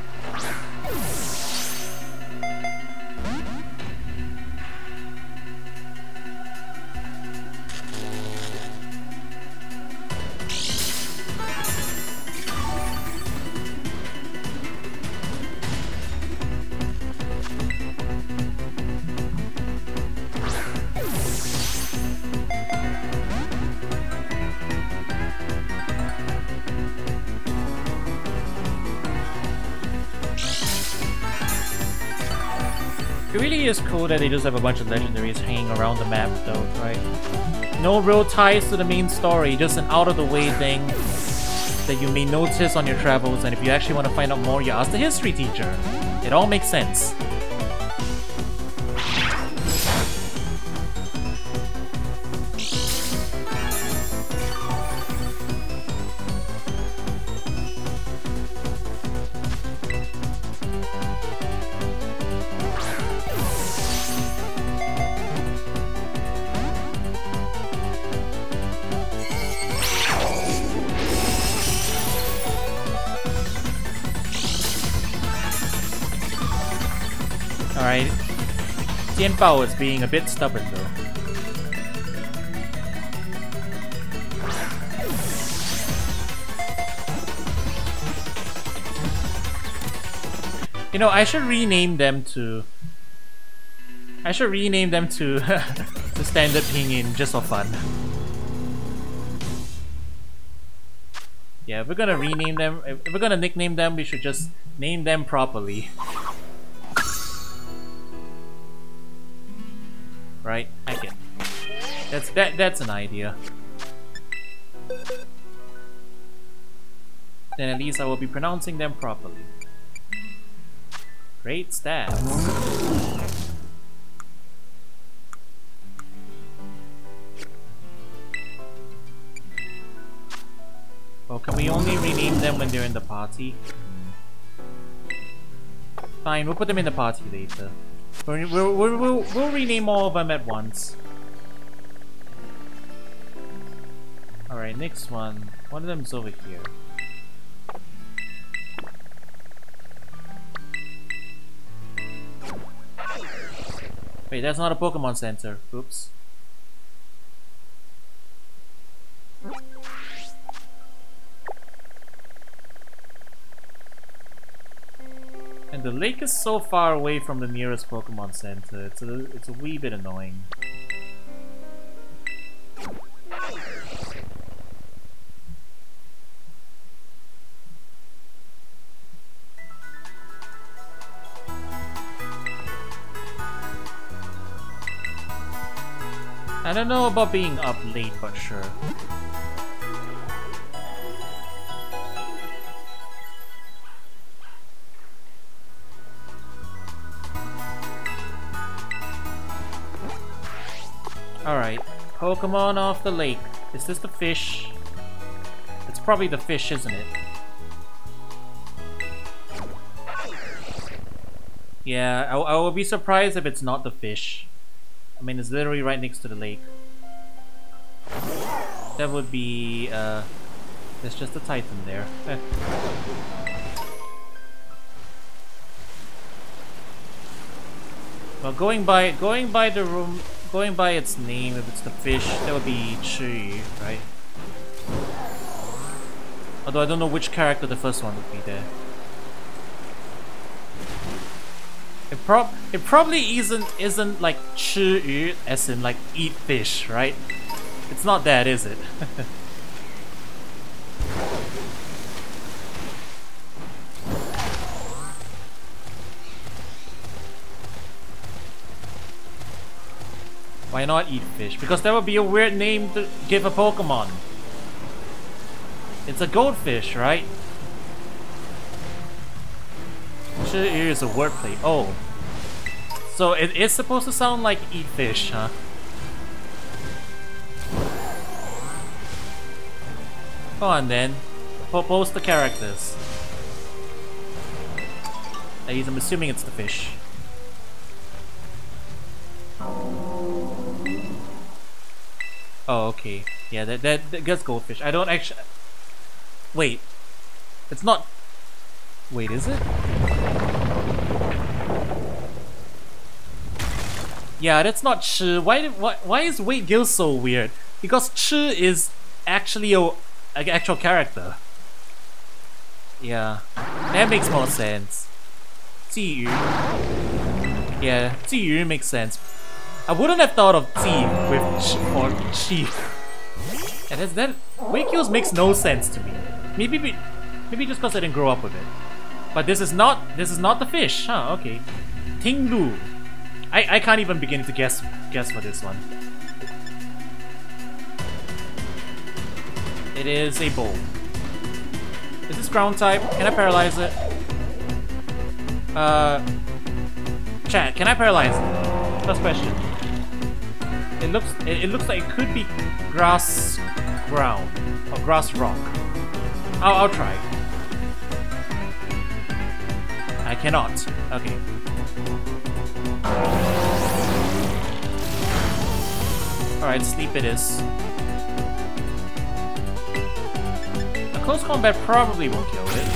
It really is cool that they just have a bunch of legendaries hanging around the map though, right? No real ties to the main story, just an out-of-the-way thing that you may notice on your travels, and if you actually want to find out more, you ask the history teacher. It all makes sense. Alright. Tianbao is being a bit stubborn though. You know, I should rename them to to standard pinyin just for fun. Yeah, if we're gonna rename them, if we're gonna nickname them, we should just name them properly. Right? I get it. That's an idea. Then at least I will be pronouncing them properly. Great stats. Well, can we only rename them when they're in the party? Fine, we'll put them in the party later. We'll rename all of them at once. Alright, next one. One of them's over here. Wait, that's not a Pokemon Center. Oops. And the lake is so far away from the nearest Pokemon Center. It's a wee bit annoying. I don't know about being up late, but sure. Alright, Pokemon off the lake. Is this the fish? It's probably the fish, isn't it? Yeah, I will be surprised if it's not the fish. I mean, it's literally right next to the lake. That would be, there's just a Titan there. Well, going by its name, if it's the fish, that would be Chi, right? Although I don't know which character the first one would be there. It probably isn't like 吃鱼 as in like eat fish, right? It's not that, is it? Why not eat fish? Because that would be a weird name to give a Pokemon. It's a goldfish, right? 吃鱼 is a wordplay. Oh. So it is supposed to sound like eat fish, huh? Come on then. Post the characters. At least I'm assuming it's the fish. Oh, okay. Yeah, that gets goldfish. I don't actually... Wait. It's not... Wait, is it? Yeah, that's not Chi. Why is Wade Gill so weird? Because Chi is actually an actual character. Yeah, that makes more sense. Ziyu. Yeah, Ziyu makes sense. I wouldn't have thought of Zi with Chi or Chi. And that Wade Gills makes no sense to me. Maybe just because I didn't grow up with it. But this is not the fish, huh? Okay. Ting Lu. I can't even begin to guess for this one. It is a bowl. Is this ground type? Can I paralyze it? Chat, can I paralyze it? First question. It looks like it could be grass ground or grass rock. I'll try. I cannot. Okay. Alright, sleep it is. A close combat probably won't kill it.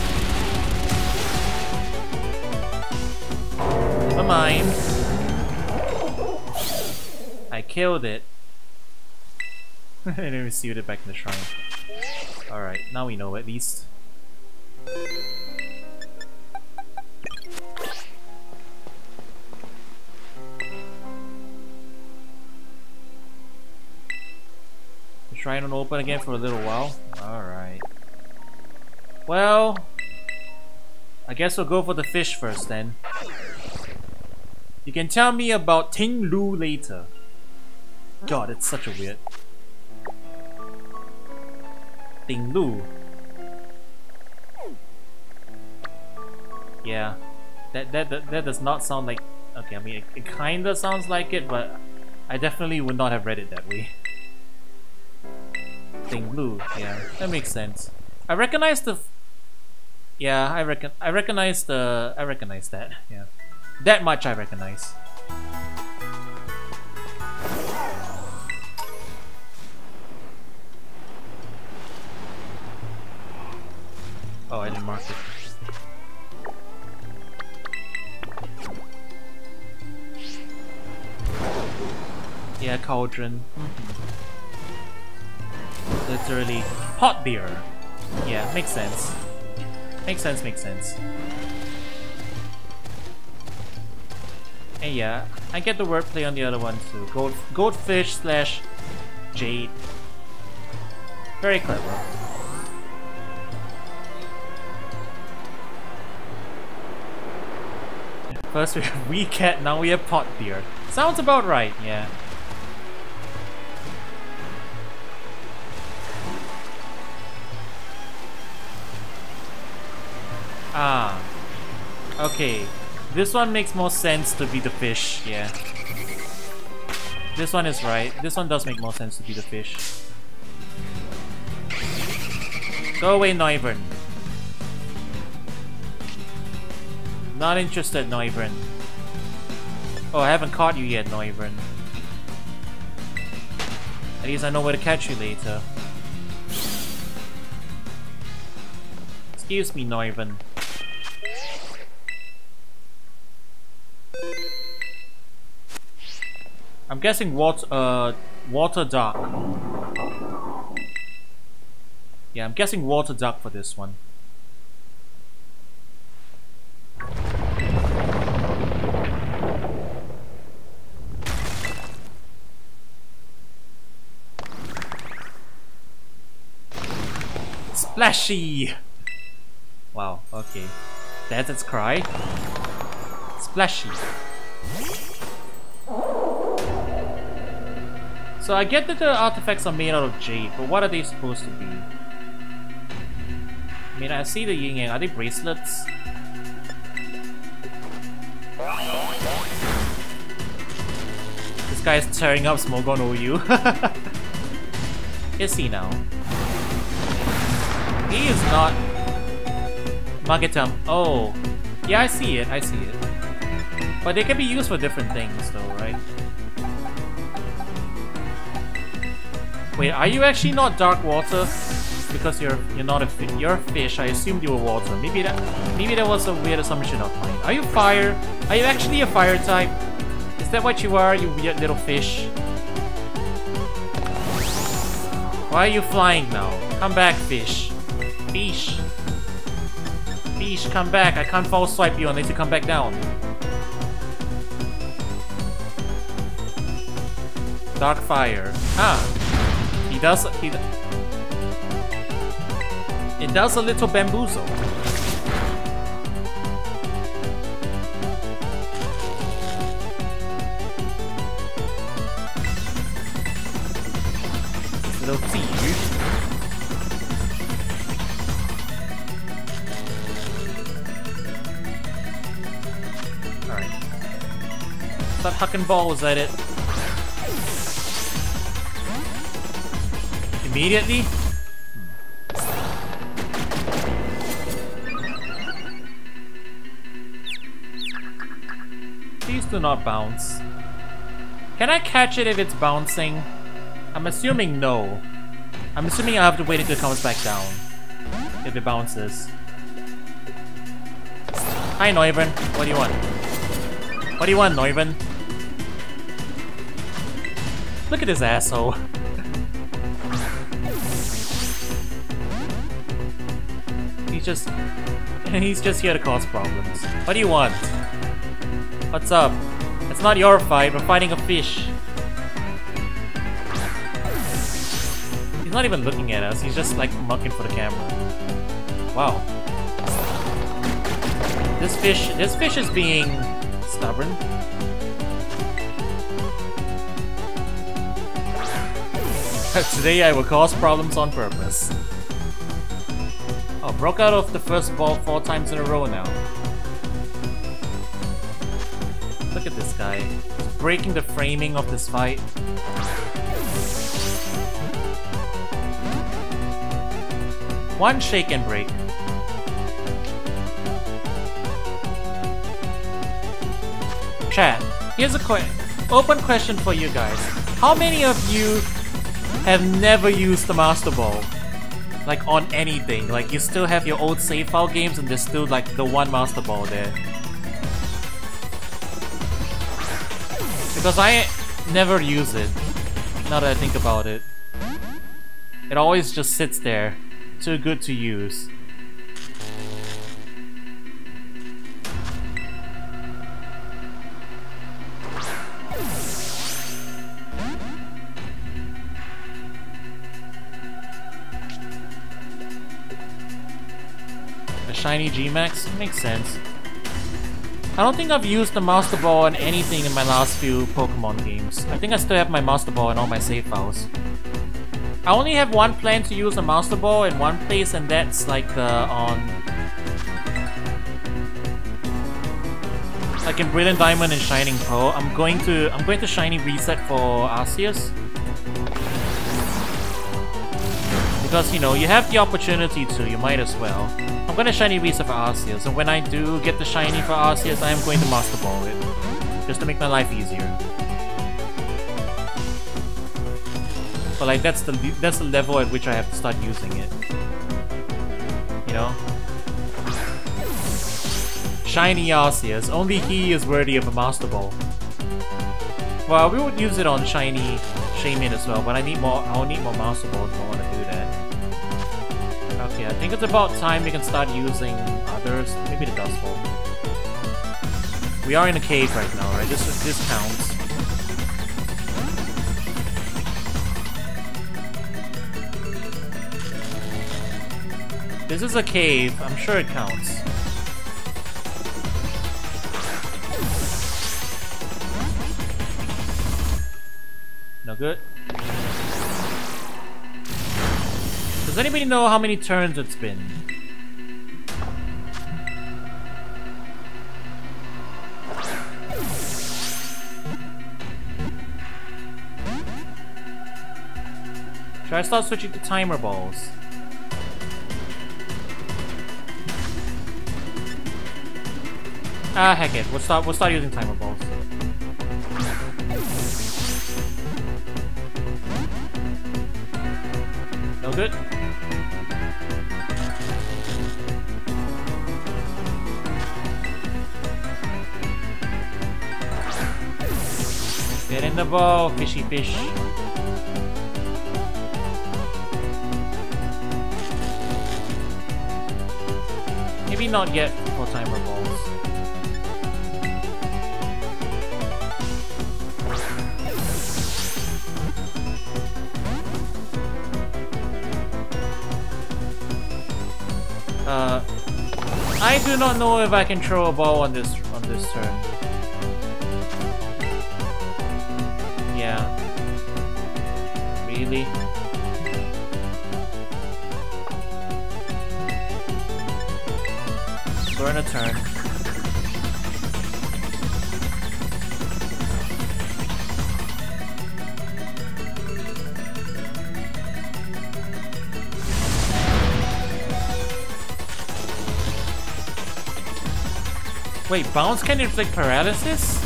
Never mind. I killed it. And then we received it back in the shrine. Alright, now we know at least. The shrine won't open again for a little while. Alright. Well, I guess we'll go for the fish first then. You can tell me about Ting Lu later. God, it's such a weird. Ting Lu. Yeah, that does not sound like. Okay, I mean it kinda sounds like it, but I definitely would not have read it that way. Ting Lu, yeah, that makes sense. I recognize the. Yeah, I recognize that. Yeah, that much I recognize. Oh, I didn't mark it. Yeah, cauldron. Literally hot beer. Yeah, makes sense. Makes sense. And yeah, I get the wordplay on the other one too. Goldfish slash jade. Very clever. First we have wee cat, now we have pot beer. Sounds about right, yeah. Ah, okay. This one makes more sense to be the fish, yeah. This one is right. This one does make more sense to be the fish. Go away, Noivern. Not interested, Noivern. Oh, I haven't caught you yet, Noivern. At least I know where to catch you later. Excuse me, Noivern. I'm guessing water duck. Yeah, I'm guessing water duck for this one. Splashy! Wow, okay. That's its cry. Splashy. So I get that the artifacts are made out of jade, but what are they supposed to be? I mean, I see the yin yang. Are they bracelets? This guy's tearing up Smogon OU. Is he now? He is not... Magetam. Oh. Yeah, I see it. I see it. But they can be used for different things though, right? Wait, are you actually not dark water? Because you're not a fish. You're a fish. I assumed you were water. Maybe that was a weird assumption of mine. Are you fire? Are you actually a fire type? Is that what you are, you weird little fish? Why are you flying now? Come back, fish. Fish. Fish, come back. I can't fall swipe you unless you come back down. Dark fire. Ah. It does a little bamboozle. Little thief. Alright. Start hucking balls at it. Immediately? Please do not bounce. Can I catch it if it's bouncing? I'm assuming no. I'm assuming I have to wait until it comes back down. If it bounces. Hi, Neuven. What do you want? What do you want, Neuven? Look at this asshole. He's just here to cause problems. What do you want? What's up? It's not your fight, we're fighting a fish. He's not even looking at us, he's just like mucking for the camera. Wow. This fish is being stubborn. Today I will cause problems on purpose. Oh, broke out of the first ball 4 times in a row now. Look at this guy. He's breaking the framing of this fight. One shake and break. Chat, here's a open question for you guys. How many of you have never used the Master Ball? Like on anything, like you still have your old save file games and there's still like the one Master Ball there. Because I never use it, now that I think about it. It always just sits there, too good to use. Shiny G-Max? Makes sense. I don't think I've used the Master Ball on anything in my last few Pokemon games. I think I still have my Master Ball in all my save files. I only have one plan to use a Master Ball in one place, and that's like like in Brilliant Diamond and Shining Pearl. I'm going to Shiny Reset for Arceus. Because, you know, you have the opportunity to, you might as well. I'm gonna Shiny Reset for Arceus, and when I do get the Shiny for Arceus, I am going to Master Ball it. Just to make my life easier. But like, that's the level at which I have to start using it. You know? Shiny Arceus, only he is worthy of a Master Ball. Well, we would use it on Shiny Shaymin as well, but I'll need more Master Balls if I want to do that. Okay, I think it's about time we can start using others. Maybe the Dust Ball. We are in a cave right now, right? This counts. This is a cave. I'm sure it counts. No good. Does anybody know how many turns it's been? Should I start switching to timer balls? Ah, heck it. We'll start using timer balls. No good. Get in the ball, fishy fish. Maybe not yet for timer balls. I do not know if I can throw a ball on this turn. Yeah. Really? Burn a turn. Wait, bounce can inflict paralysis?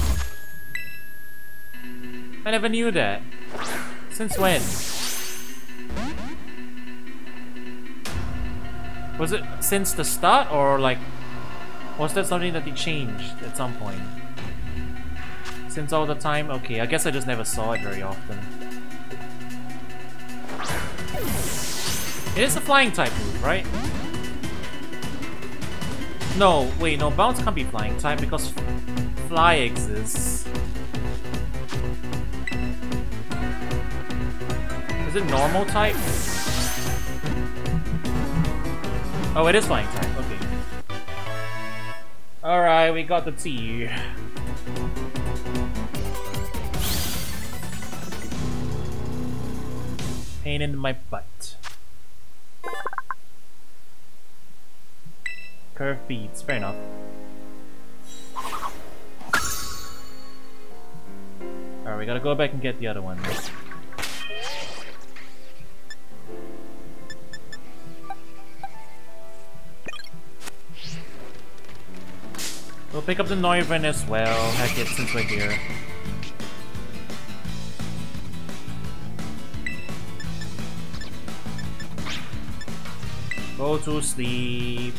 I never knew that. Since when? Was it since the start, or like was that something that they changed at some point? Since all the time? Okay, I guess I just never saw it very often. It is a flying type move, right? No, wait, no, bounce can't be flying type because fly exists. Is it normal type? Oh, it is flying type, okay. Alright, we got the T. Pain in my butt. Curve beats, fair enough. Alright, we gotta go back and get the other one. We'll pick up the Noivern as well, heck it, since we're here. Go to sleep.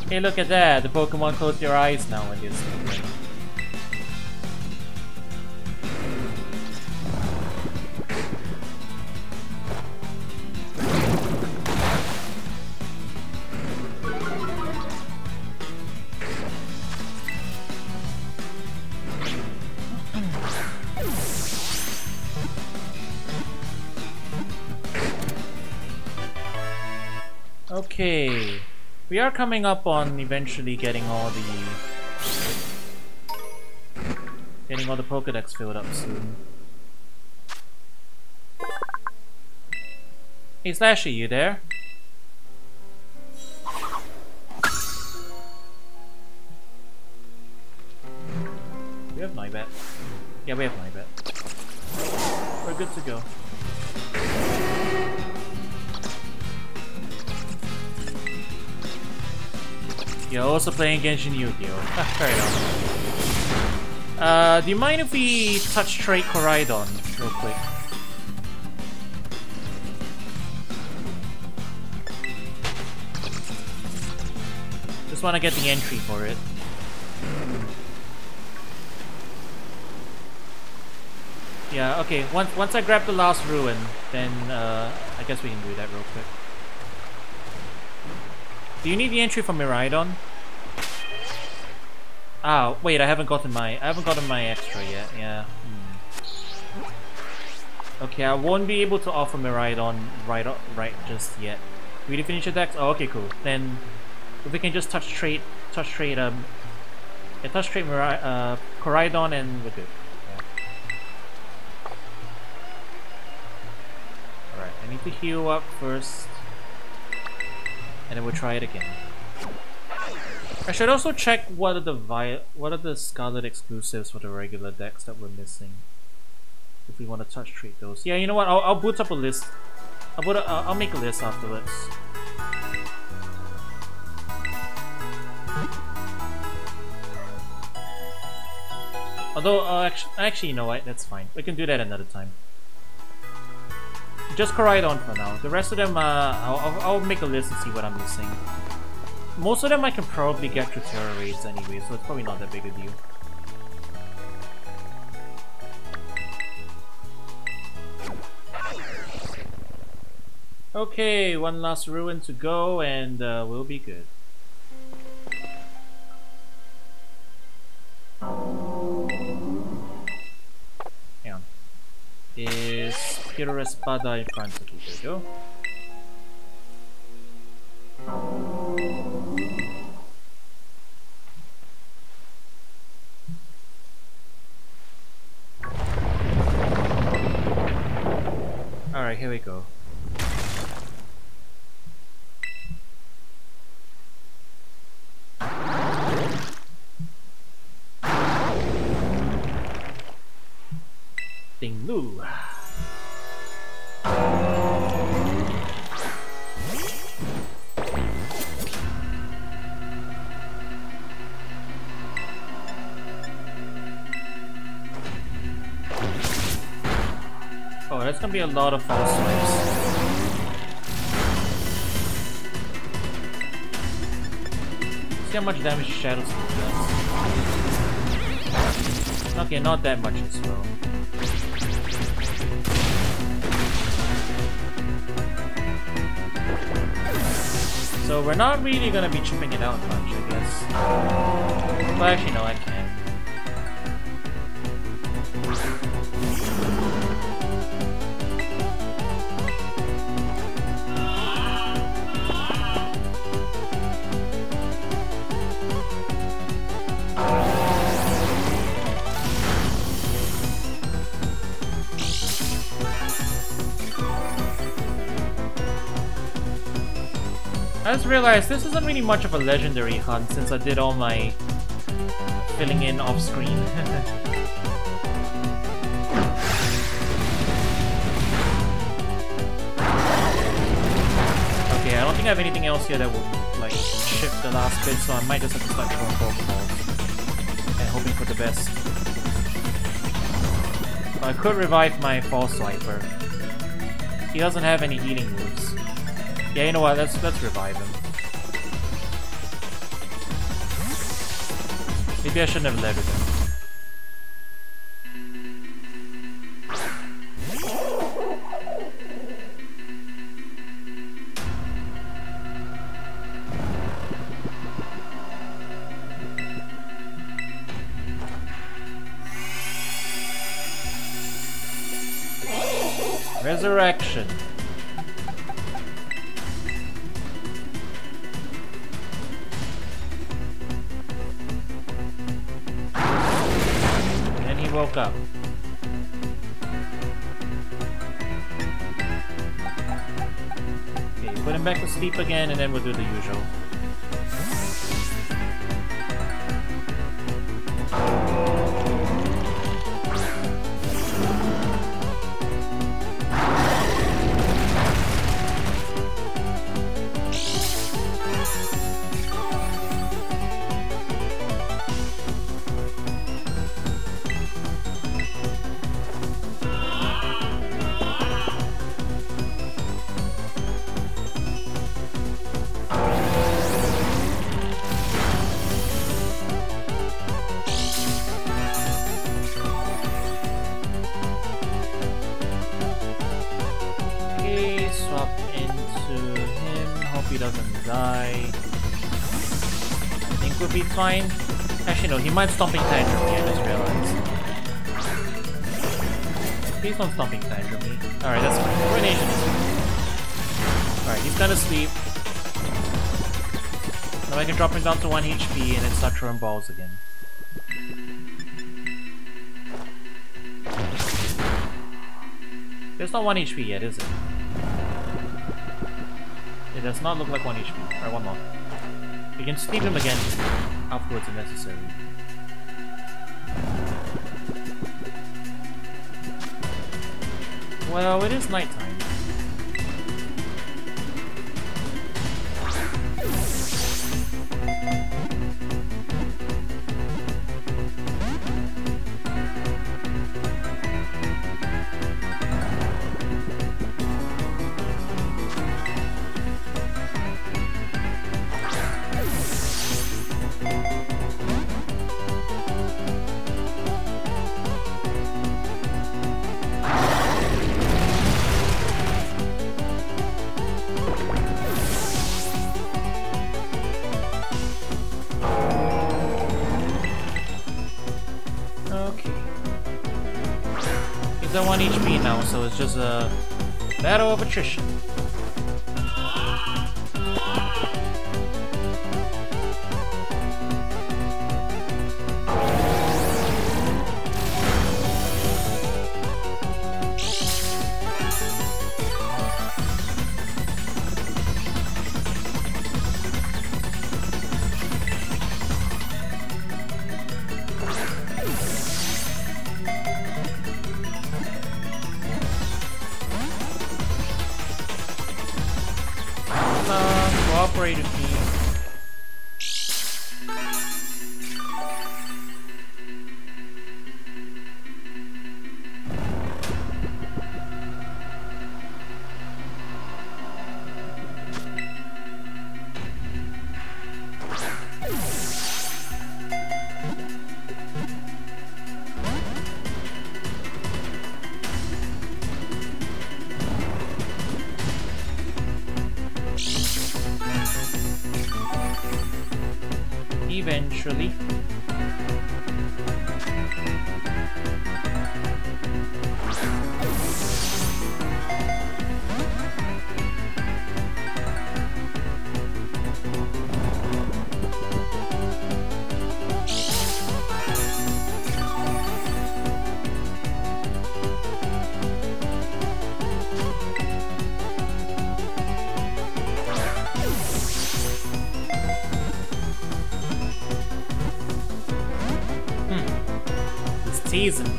Hey, look at that! The Pokemon close your eyes now when you're sleeping. Okay. We are coming up on eventually getting all the Pokédex filled up soon. Hey Slashy, you there? We have Noibat. Yeah, we have Noibat. We're good to go. You're also playing Genshin Yu-Gi-Oh! Fair enough. Do you mind if we touch trait Koraidon real quick? Just wanna get the entry for it. Yeah, okay, once I grab the last ruin, then I guess we can do that real quick. Do you need the entry from Miraidon? Ah, wait, I haven't gotten my extra yet. Yeah. Okay, I won't be able to offer Miraidon right just yet. We did finish your decks? Oh, okay, cool. Then if we can just touch trade Koraidon and we're good. Yeah. need to heal up first, and then we'll try it again. I should also check what are the Scarlet exclusives for the regular decks that we're missing. If we want to touch treat those. Yeah, you know what? I'll boot up a list. I'll make a list afterwards. Although, actually, you know what? That's fine. We can do that another time. Just Koraidon for now. The rest of them, I'll make a list and see what I'm missing. Most of them I can probably get through Terror Raids anyway, so it's probably not that big a deal. Okay, one last ruin to go and we'll be good. Hang on. Is Pure Espada in front of you? There we go. Alright, here we go. Ding Lu. Oh, that's gonna be a lot of false swipes. See how much damage Shadow Sneak does. Okay, not that much as well. So we're not really gonna be chipping it out much, I guess. But actually, no, I can't. I just realized this isn't really much of a legendary hunt since I did all my filling in off screen. Okay, I don't think I have anything else here that would like shift the last bit, so I might just have to start throwing Pokeballs and hoping for the best. I could revive my False Swiper. He doesn't have any healing moves. Yeah, you know what? Let's revive him. Maybe I shouldn't have led with him. Resurrection. Woke up. Okay, put him back to sleep again and then we'll do the usual. Fine. Actually, no, he might Stomping Tantrum me, I just realized. Please don't Stomping Tantrum me. Alright, that's fine. Coordination is fine. Alright, he's gonna sleep. Now I can drop him down to 1 HP and then start throwing balls again. There's not 1 HP yet, is it? does not look like 1 HP. Alright, one more. You can sleep him again afterwards if necessary. Well, it is nighttime. At 1 HP now, so it's just a battle of attrition. Cooperate with me. Eventually. Teasing me.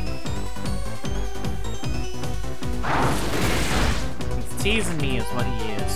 He's teasing me is what he is.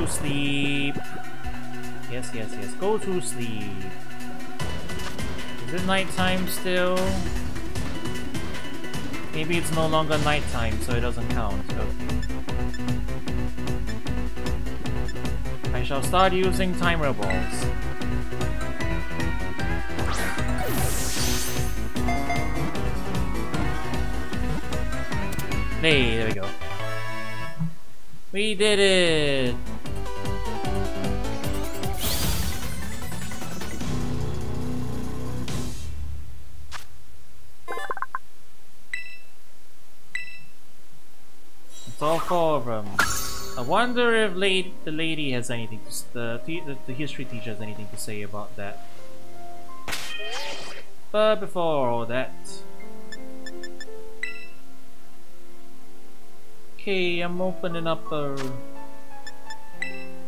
Sleep. Yes, yes, yes. Go to sleep. Is it nighttime still? Maybe it's no longer nighttime, so it doesn't count. Okay. I shall start using timer balls. Hey, there we go. We did it! It's all 4 of them. I wonder if the lady has anything to the history teacher has anything to say about that. But before all that, okay, I'm opening up a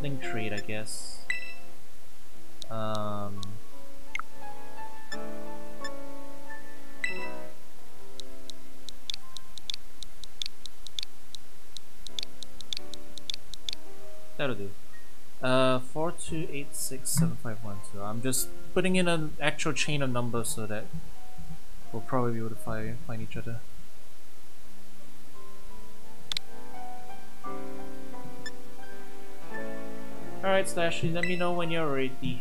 link trade, I guess. That'll do. 42867512. I'm just putting in an actual chain of numbers so that we'll probably be able to find each other. Alright, Slashy, let me know when you're ready.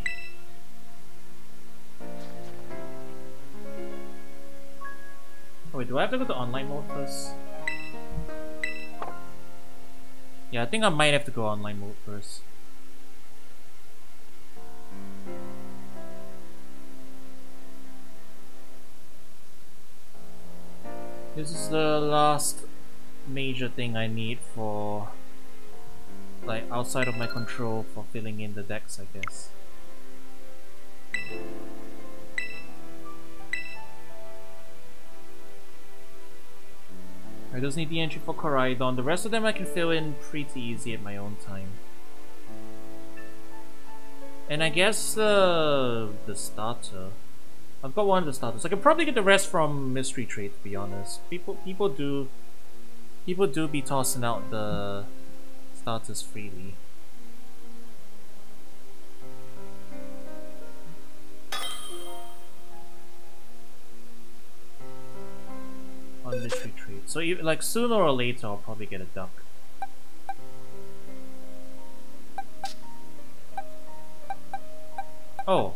Oh, wait, do I have to go to online mode first? Yeah, I think I might have to go online mode first. This is the last major thing I need for, like, outside of my control for filling in the decks, I guess. I just need the entry for Koraidon. The rest of them I can fill in pretty easy at my own time. And I guess the starter. I've got one of the starters. I could probably get the rest from mystery trade, to be honest. People do be tossing out the starters freely. On mystery trade. So like sooner or later I'll probably get a duck. Oh.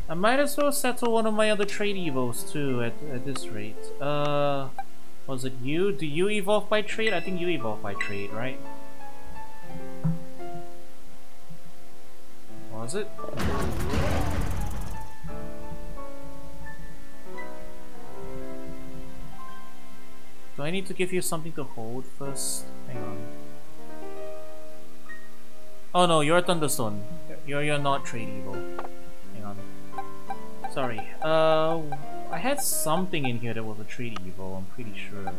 I might as well settle one of my other trade evos too at this rate. Was it you? Do you evolve by trade? I think you evolve by trade, right? Was it? Do I need to give you something to hold first? Hang on. Oh no, you're a Thunderstone. You're not trade evo. Hang on. Sorry. I had something in here that was a trade evo, I'm pretty sure.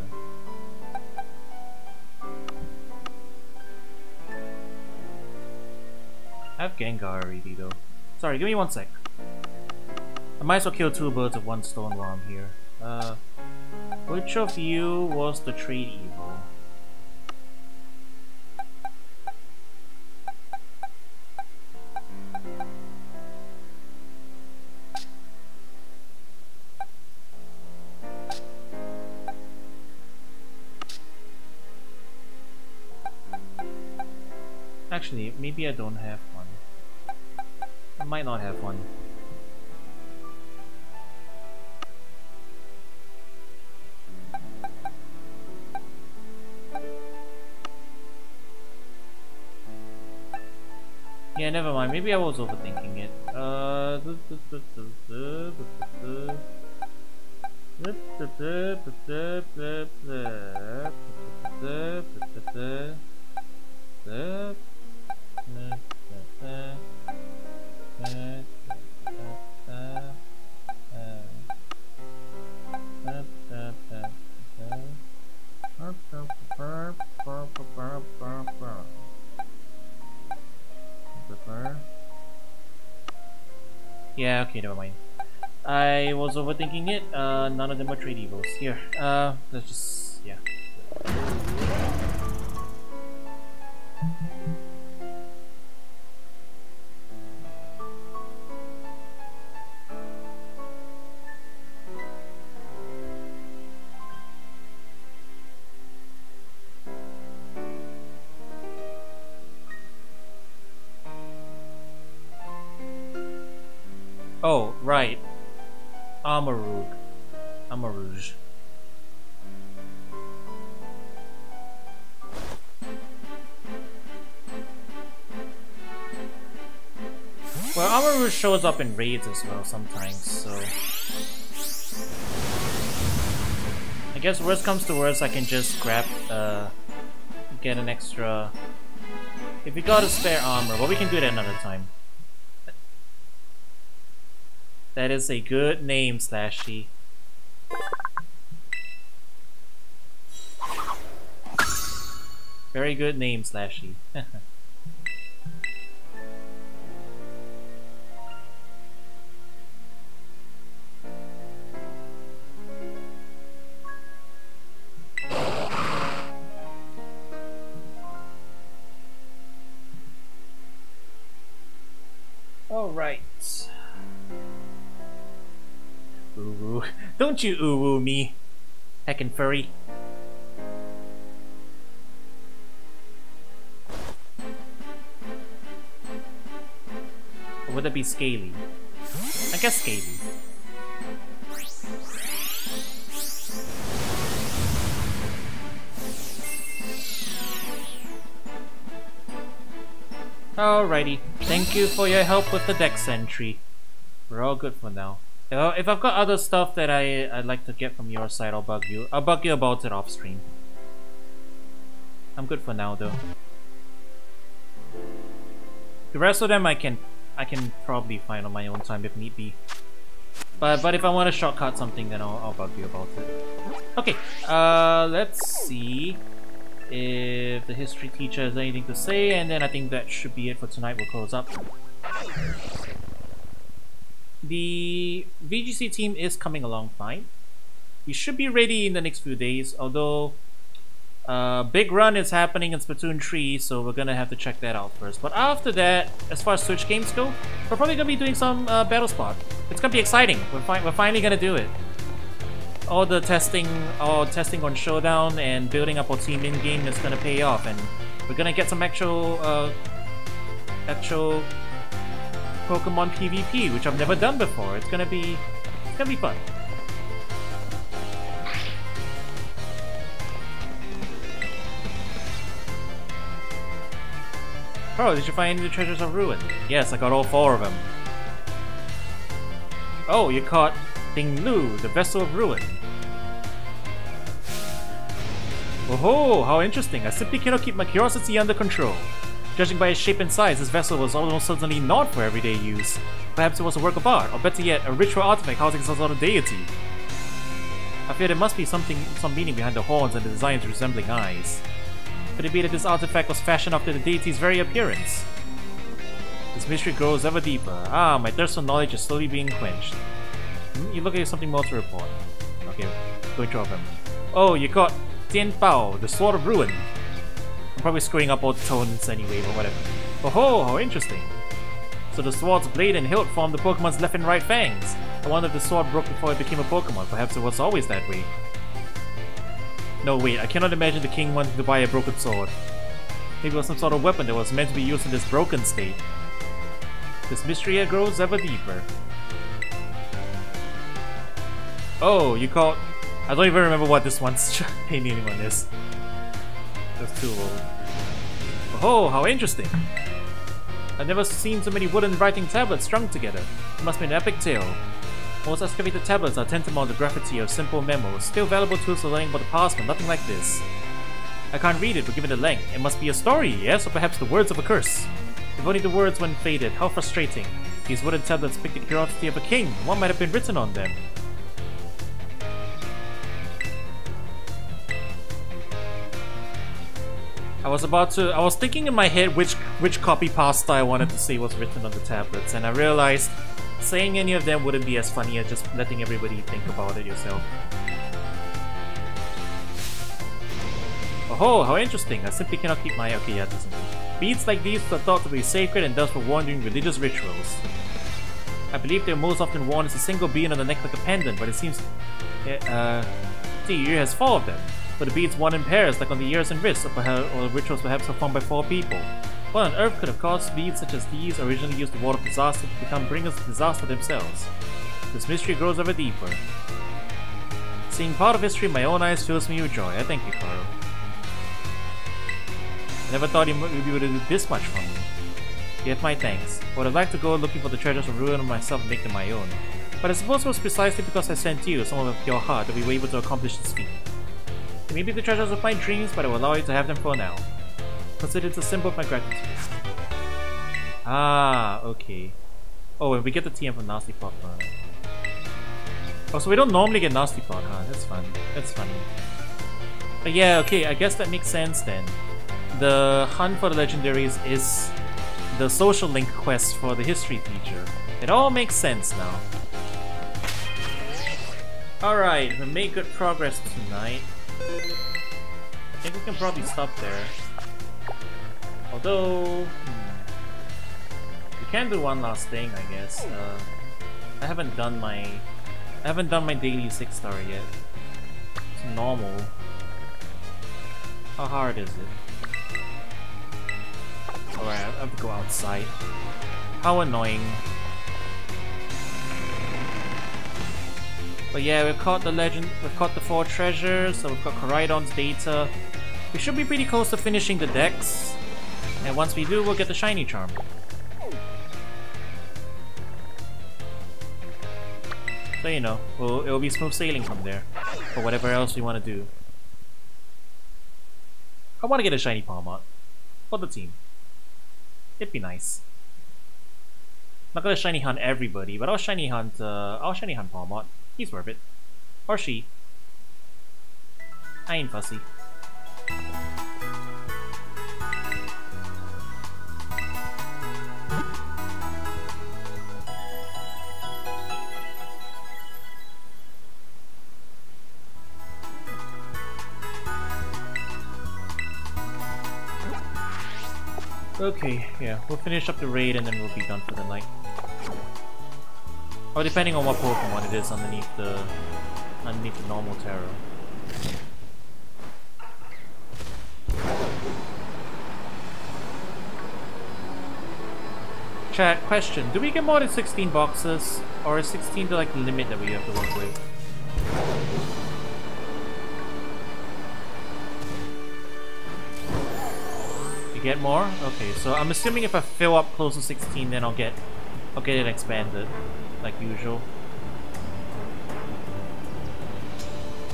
I have Gengar already though. Sorry, give me 1 sec. I might as well kill 2 birds with 1 stone while I'm here. Which of you was the trade evo? Actually, maybe I don't have one. I might not have one. Yeah, never mind. Maybe I was overthinking it. Yeah, okay, never mind. I was overthinking it. None of them are trade evils. Here, let's just, yeah. Oh, right. Amarouge. Well, Amarouge shows up in raids as well sometimes, so... I guess worst comes to worst, I can just grab, get an extra... If we got a spare armor, well, we can do that another time. That is a good name, Slashy. Very good name, Slashy. All right. Ooh, don't you ooh me, heckin' furry. Or would that be Scaly? I guess Scaly. Alrighty. Thank you for your help with the dex entry. We're all good for now. If I've got other stuff that I'd like to get from your side, I'll bug you. I'll bug you about it off stream. I'm good for now though. The rest of them I can probably find on my own time if need be. But if I want to shortcut something, then I'll bug you about it. Okay, let's see if the history teacher has anything to say, and then I think that should be it for tonight. We'll close up. The VGC team is coming along fine. We should be ready in the next few days, although big run is happening in Splatoon 3, so we're gonna have to check that out first. But after that, as far as Switch games go, we're probably gonna be doing some Battle Spot. It's gonna be exciting. We're finally gonna do it. All the testing on Showdown and building up our team in game is gonna pay off, and we're gonna get some actual Pokemon PvP, which I've never done before. It's gonna be fun. Oh, did you find any of the treasures of ruin? Yes, I got all 4 of them. Oh, you caught Ding Lu, the vessel of ruin. Oh, how interesting. I simply cannot keep my curiosity under control. Judging by its shape and size, this vessel was almost certainly not for everyday use. Perhaps it was a work of art, or better yet, a ritual artifact housing some sort of deity. I fear there must be some meaning behind the horns and the designs resembling eyes. Could it be that this artifact was fashioned after the deity's very appearance? This mystery grows ever deeper. Ah, my thirst for knowledge is slowly being quenched. You look like something more to report. Okay, going through them. Oh, you caught Tian Pao, the Sword of Ruin. I'm probably screwing up all the tones anyway, but whatever. Oh, how interesting. So the sword's blade and hilt form the Pokemon's left and right fangs. I wonder if the sword broke before it became a Pokemon. Perhaps it was always that way. No, wait, I cannot imagine the king wanting to buy a broken sword. Maybe it was some sort of weapon that was meant to be used in this broken state. This mystery here grows ever deeper. Oh, you caught... I don't even remember what this one's name on is. That's too old. Oh, how interesting! I've never seen so many wooden writing tablets strung together. It must be an epic tale. Most excavated tablets are tantamount to graffiti or simple memos, still valuable tools for learning about the past, but nothing like this. I can't read it, but given the length, it must be a story, yes, or perhaps the words of a curse. If only the words went faded, how frustrating. These wooden tablets pick the curiosity of a king. What might have been written on them? I was thinking in my head which copy pasta I wanted to say was written on the tablets, and I realized saying any of them wouldn't be as funny as just letting everybody think about it yourself. Oh, how interesting. I simply cannot keep my... Okay, yeah, doesn't. Beads like these are thought to be sacred and thus were worn during religious rituals. I believe they're most often worn as a single bead on the neck like a pendant, but it seems... the ear has 4 of them. But the beads worn in pairs, like on the ears and wrists, or the rituals perhaps performed by 4 people. What on earth could have caused beads such as these, originally used to ward off disaster, to become bringers of disaster themselves? This mystery grows ever deeper. Seeing part of history in my own eyes fills me with joy. I thank you, Karo. I never thought you would be able to do this much for me. You have my thanks. I would have liked to go looking for the treasures of ruin on myself and make them my own. But I suppose it was precisely because I sent you, someone with pure heart, that we were able to accomplish this feat. They may be the treasures of my dreams, but I will allow you to have them for now. Consider it a symbol of my gratitude. Ah, okay. Oh, and we get the TM from Nasty Plot. Oh, so we don't normally get Nasty Plot, huh? That's fun. That's funny. But yeah, okay, I guess that makes sense then. The hunt for the Legendaries is the social link quest for the history teacher. It all makes sense now. Alright, we made good progress tonight. I think we can probably stop there. Although... we can do one last thing, I guess. I haven't done my daily 6-star yet. It's normal. How hard is it? Alright, I have to go outside. How annoying. But yeah, we've caught the 4 treasures, so we've got Koraidon's data. We should be pretty close to finishing the dex. And once we do, we'll get the shiny charm. So you know, it'll be smooth sailing from there. For whatever else we want to do. I want to get a shiny Palmot. For the team. It'd be nice. Not gonna shiny hunt everybody, but I'll shiny hunt Palmot. He's worth it. Or she. I ain't fussy. Okay, yeah, we'll finish up the raid and then we'll be done for the night. Or depending on what Pokemon it is underneath the normal Terra. Chat, question, do we get more than 16 boxes? Or is 16 the like limit that we have to work with? You get more? Okay, so I'm assuming if I fill up close to 16 then I'll get it expanded. Like usual.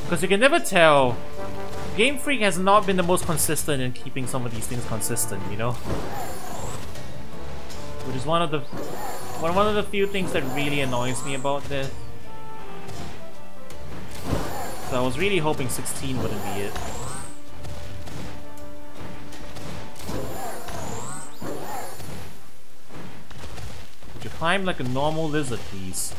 Because you can never tell. Game Freak has not been the most consistent in keeping some of these things consistent, you know? Which is one of the few things that really annoys me about this. So I was really hoping 16 wouldn't be it. Would you climb like a normal lizard, please?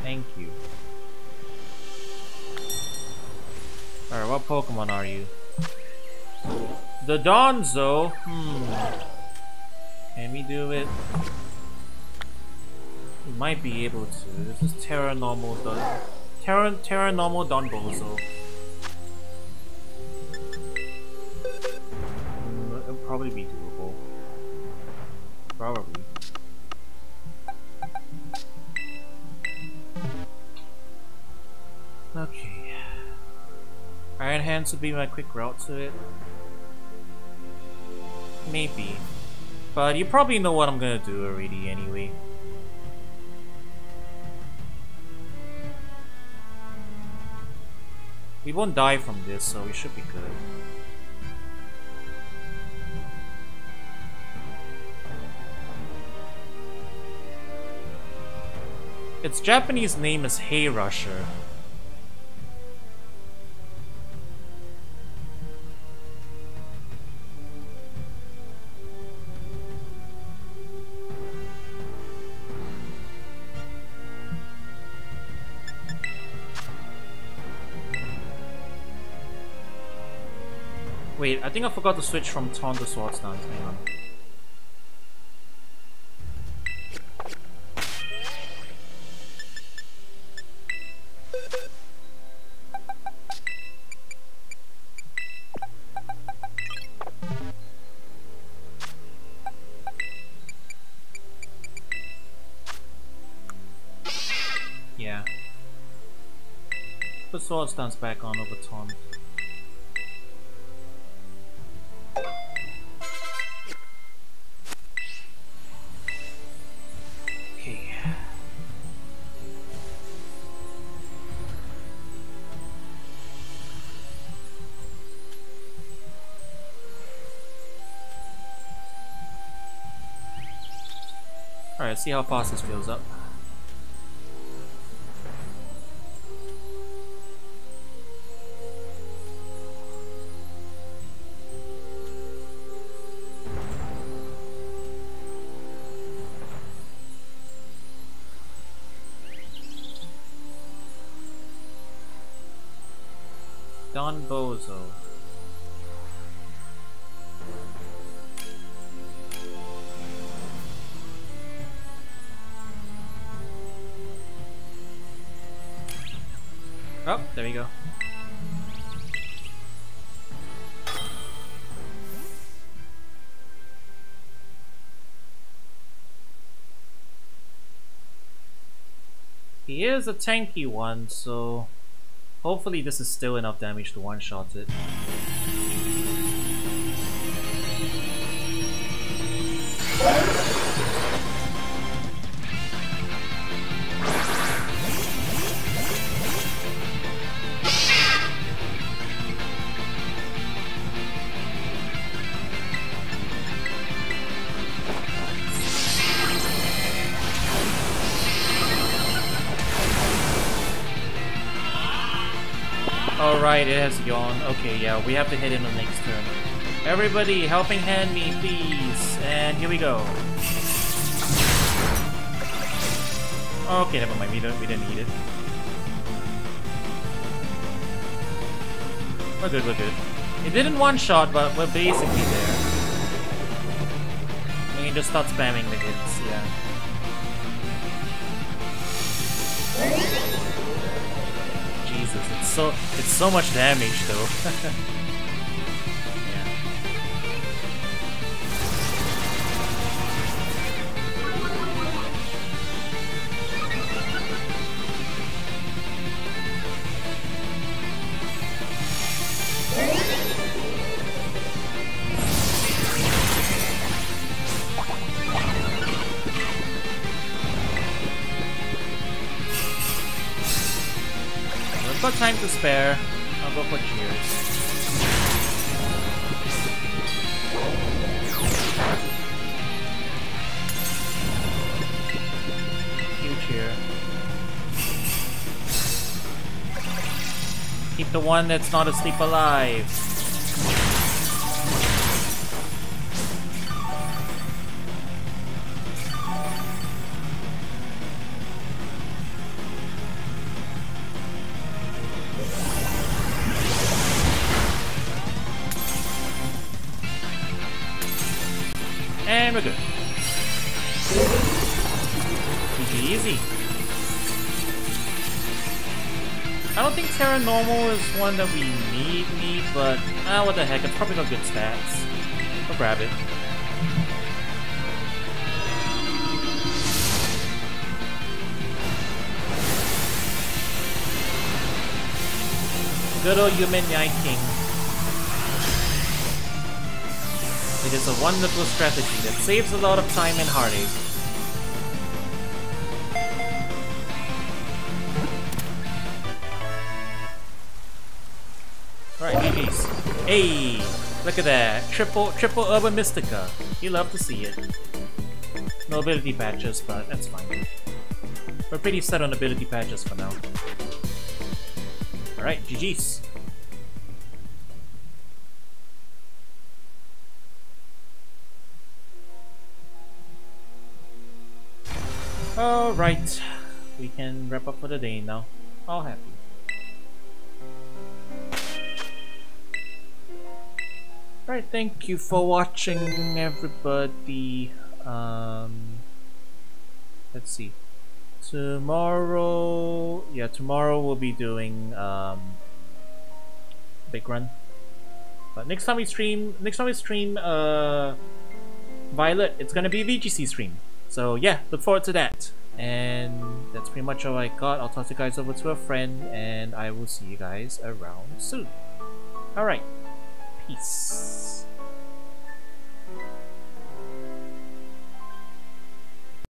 Thank you. Alright, what Pokemon are you? The Donzo? Can we do it? We might be able to. This is Terra Normal Donbozo. It'll probably be doable. Probably. Okay. Iron Hands would be my quick route to it. Maybe. But you probably know what I'm gonna do already anyway. We won't die from this, so we should be good. Its Japanese name is Hay Rusher. Wait, I think I forgot to switch from Taunt to Swords Dance. Hang on. Yeah. Put Swords Dance back on over Taunt. Alright, see how fast this fills up. Don Bozo. Oh, there we go. He is a tanky one, so hopefully this is still enough damage to one-shot it. Alright, it has yawn. Okay, yeah, we have to hit in the next turn. Everybody, helping hand me, please. And here we go. Okay, never mind. We didn't need it. We're good, we're good. It didn't one-shot, but we're basically there. We can just start spamming the hits, yeah. Jesus, it's so much damage though. Yeah. We've got time to spare. I'll go for cheers. Huge cheer. Keep the one that's not asleep alive. And we're good. Easy. I don't think Terra Normal is one that we need, but what the heck, it's probably got good stats. We'll grab it. Good old human yanking. It is a wonderful strategy that saves a lot of time and heartache. Alright, GG's. Hey! Look at that. Triple Urban Mystica. You love to see it. No ability patches, but that's fine. We're pretty set on ability patches for now. Alright, GG's. Alright, we can wrap up for the day now. All happy. Alright, thank you for watching, everybody. Let's see. Tomorrow we'll be doing big run. But next time we stream Violet, it's gonna be a VGC stream. So yeah, look forward to that. And that's pretty much all I got. I'll toss you guys over to a friend, and I will see you guys around soon. Alright, peace.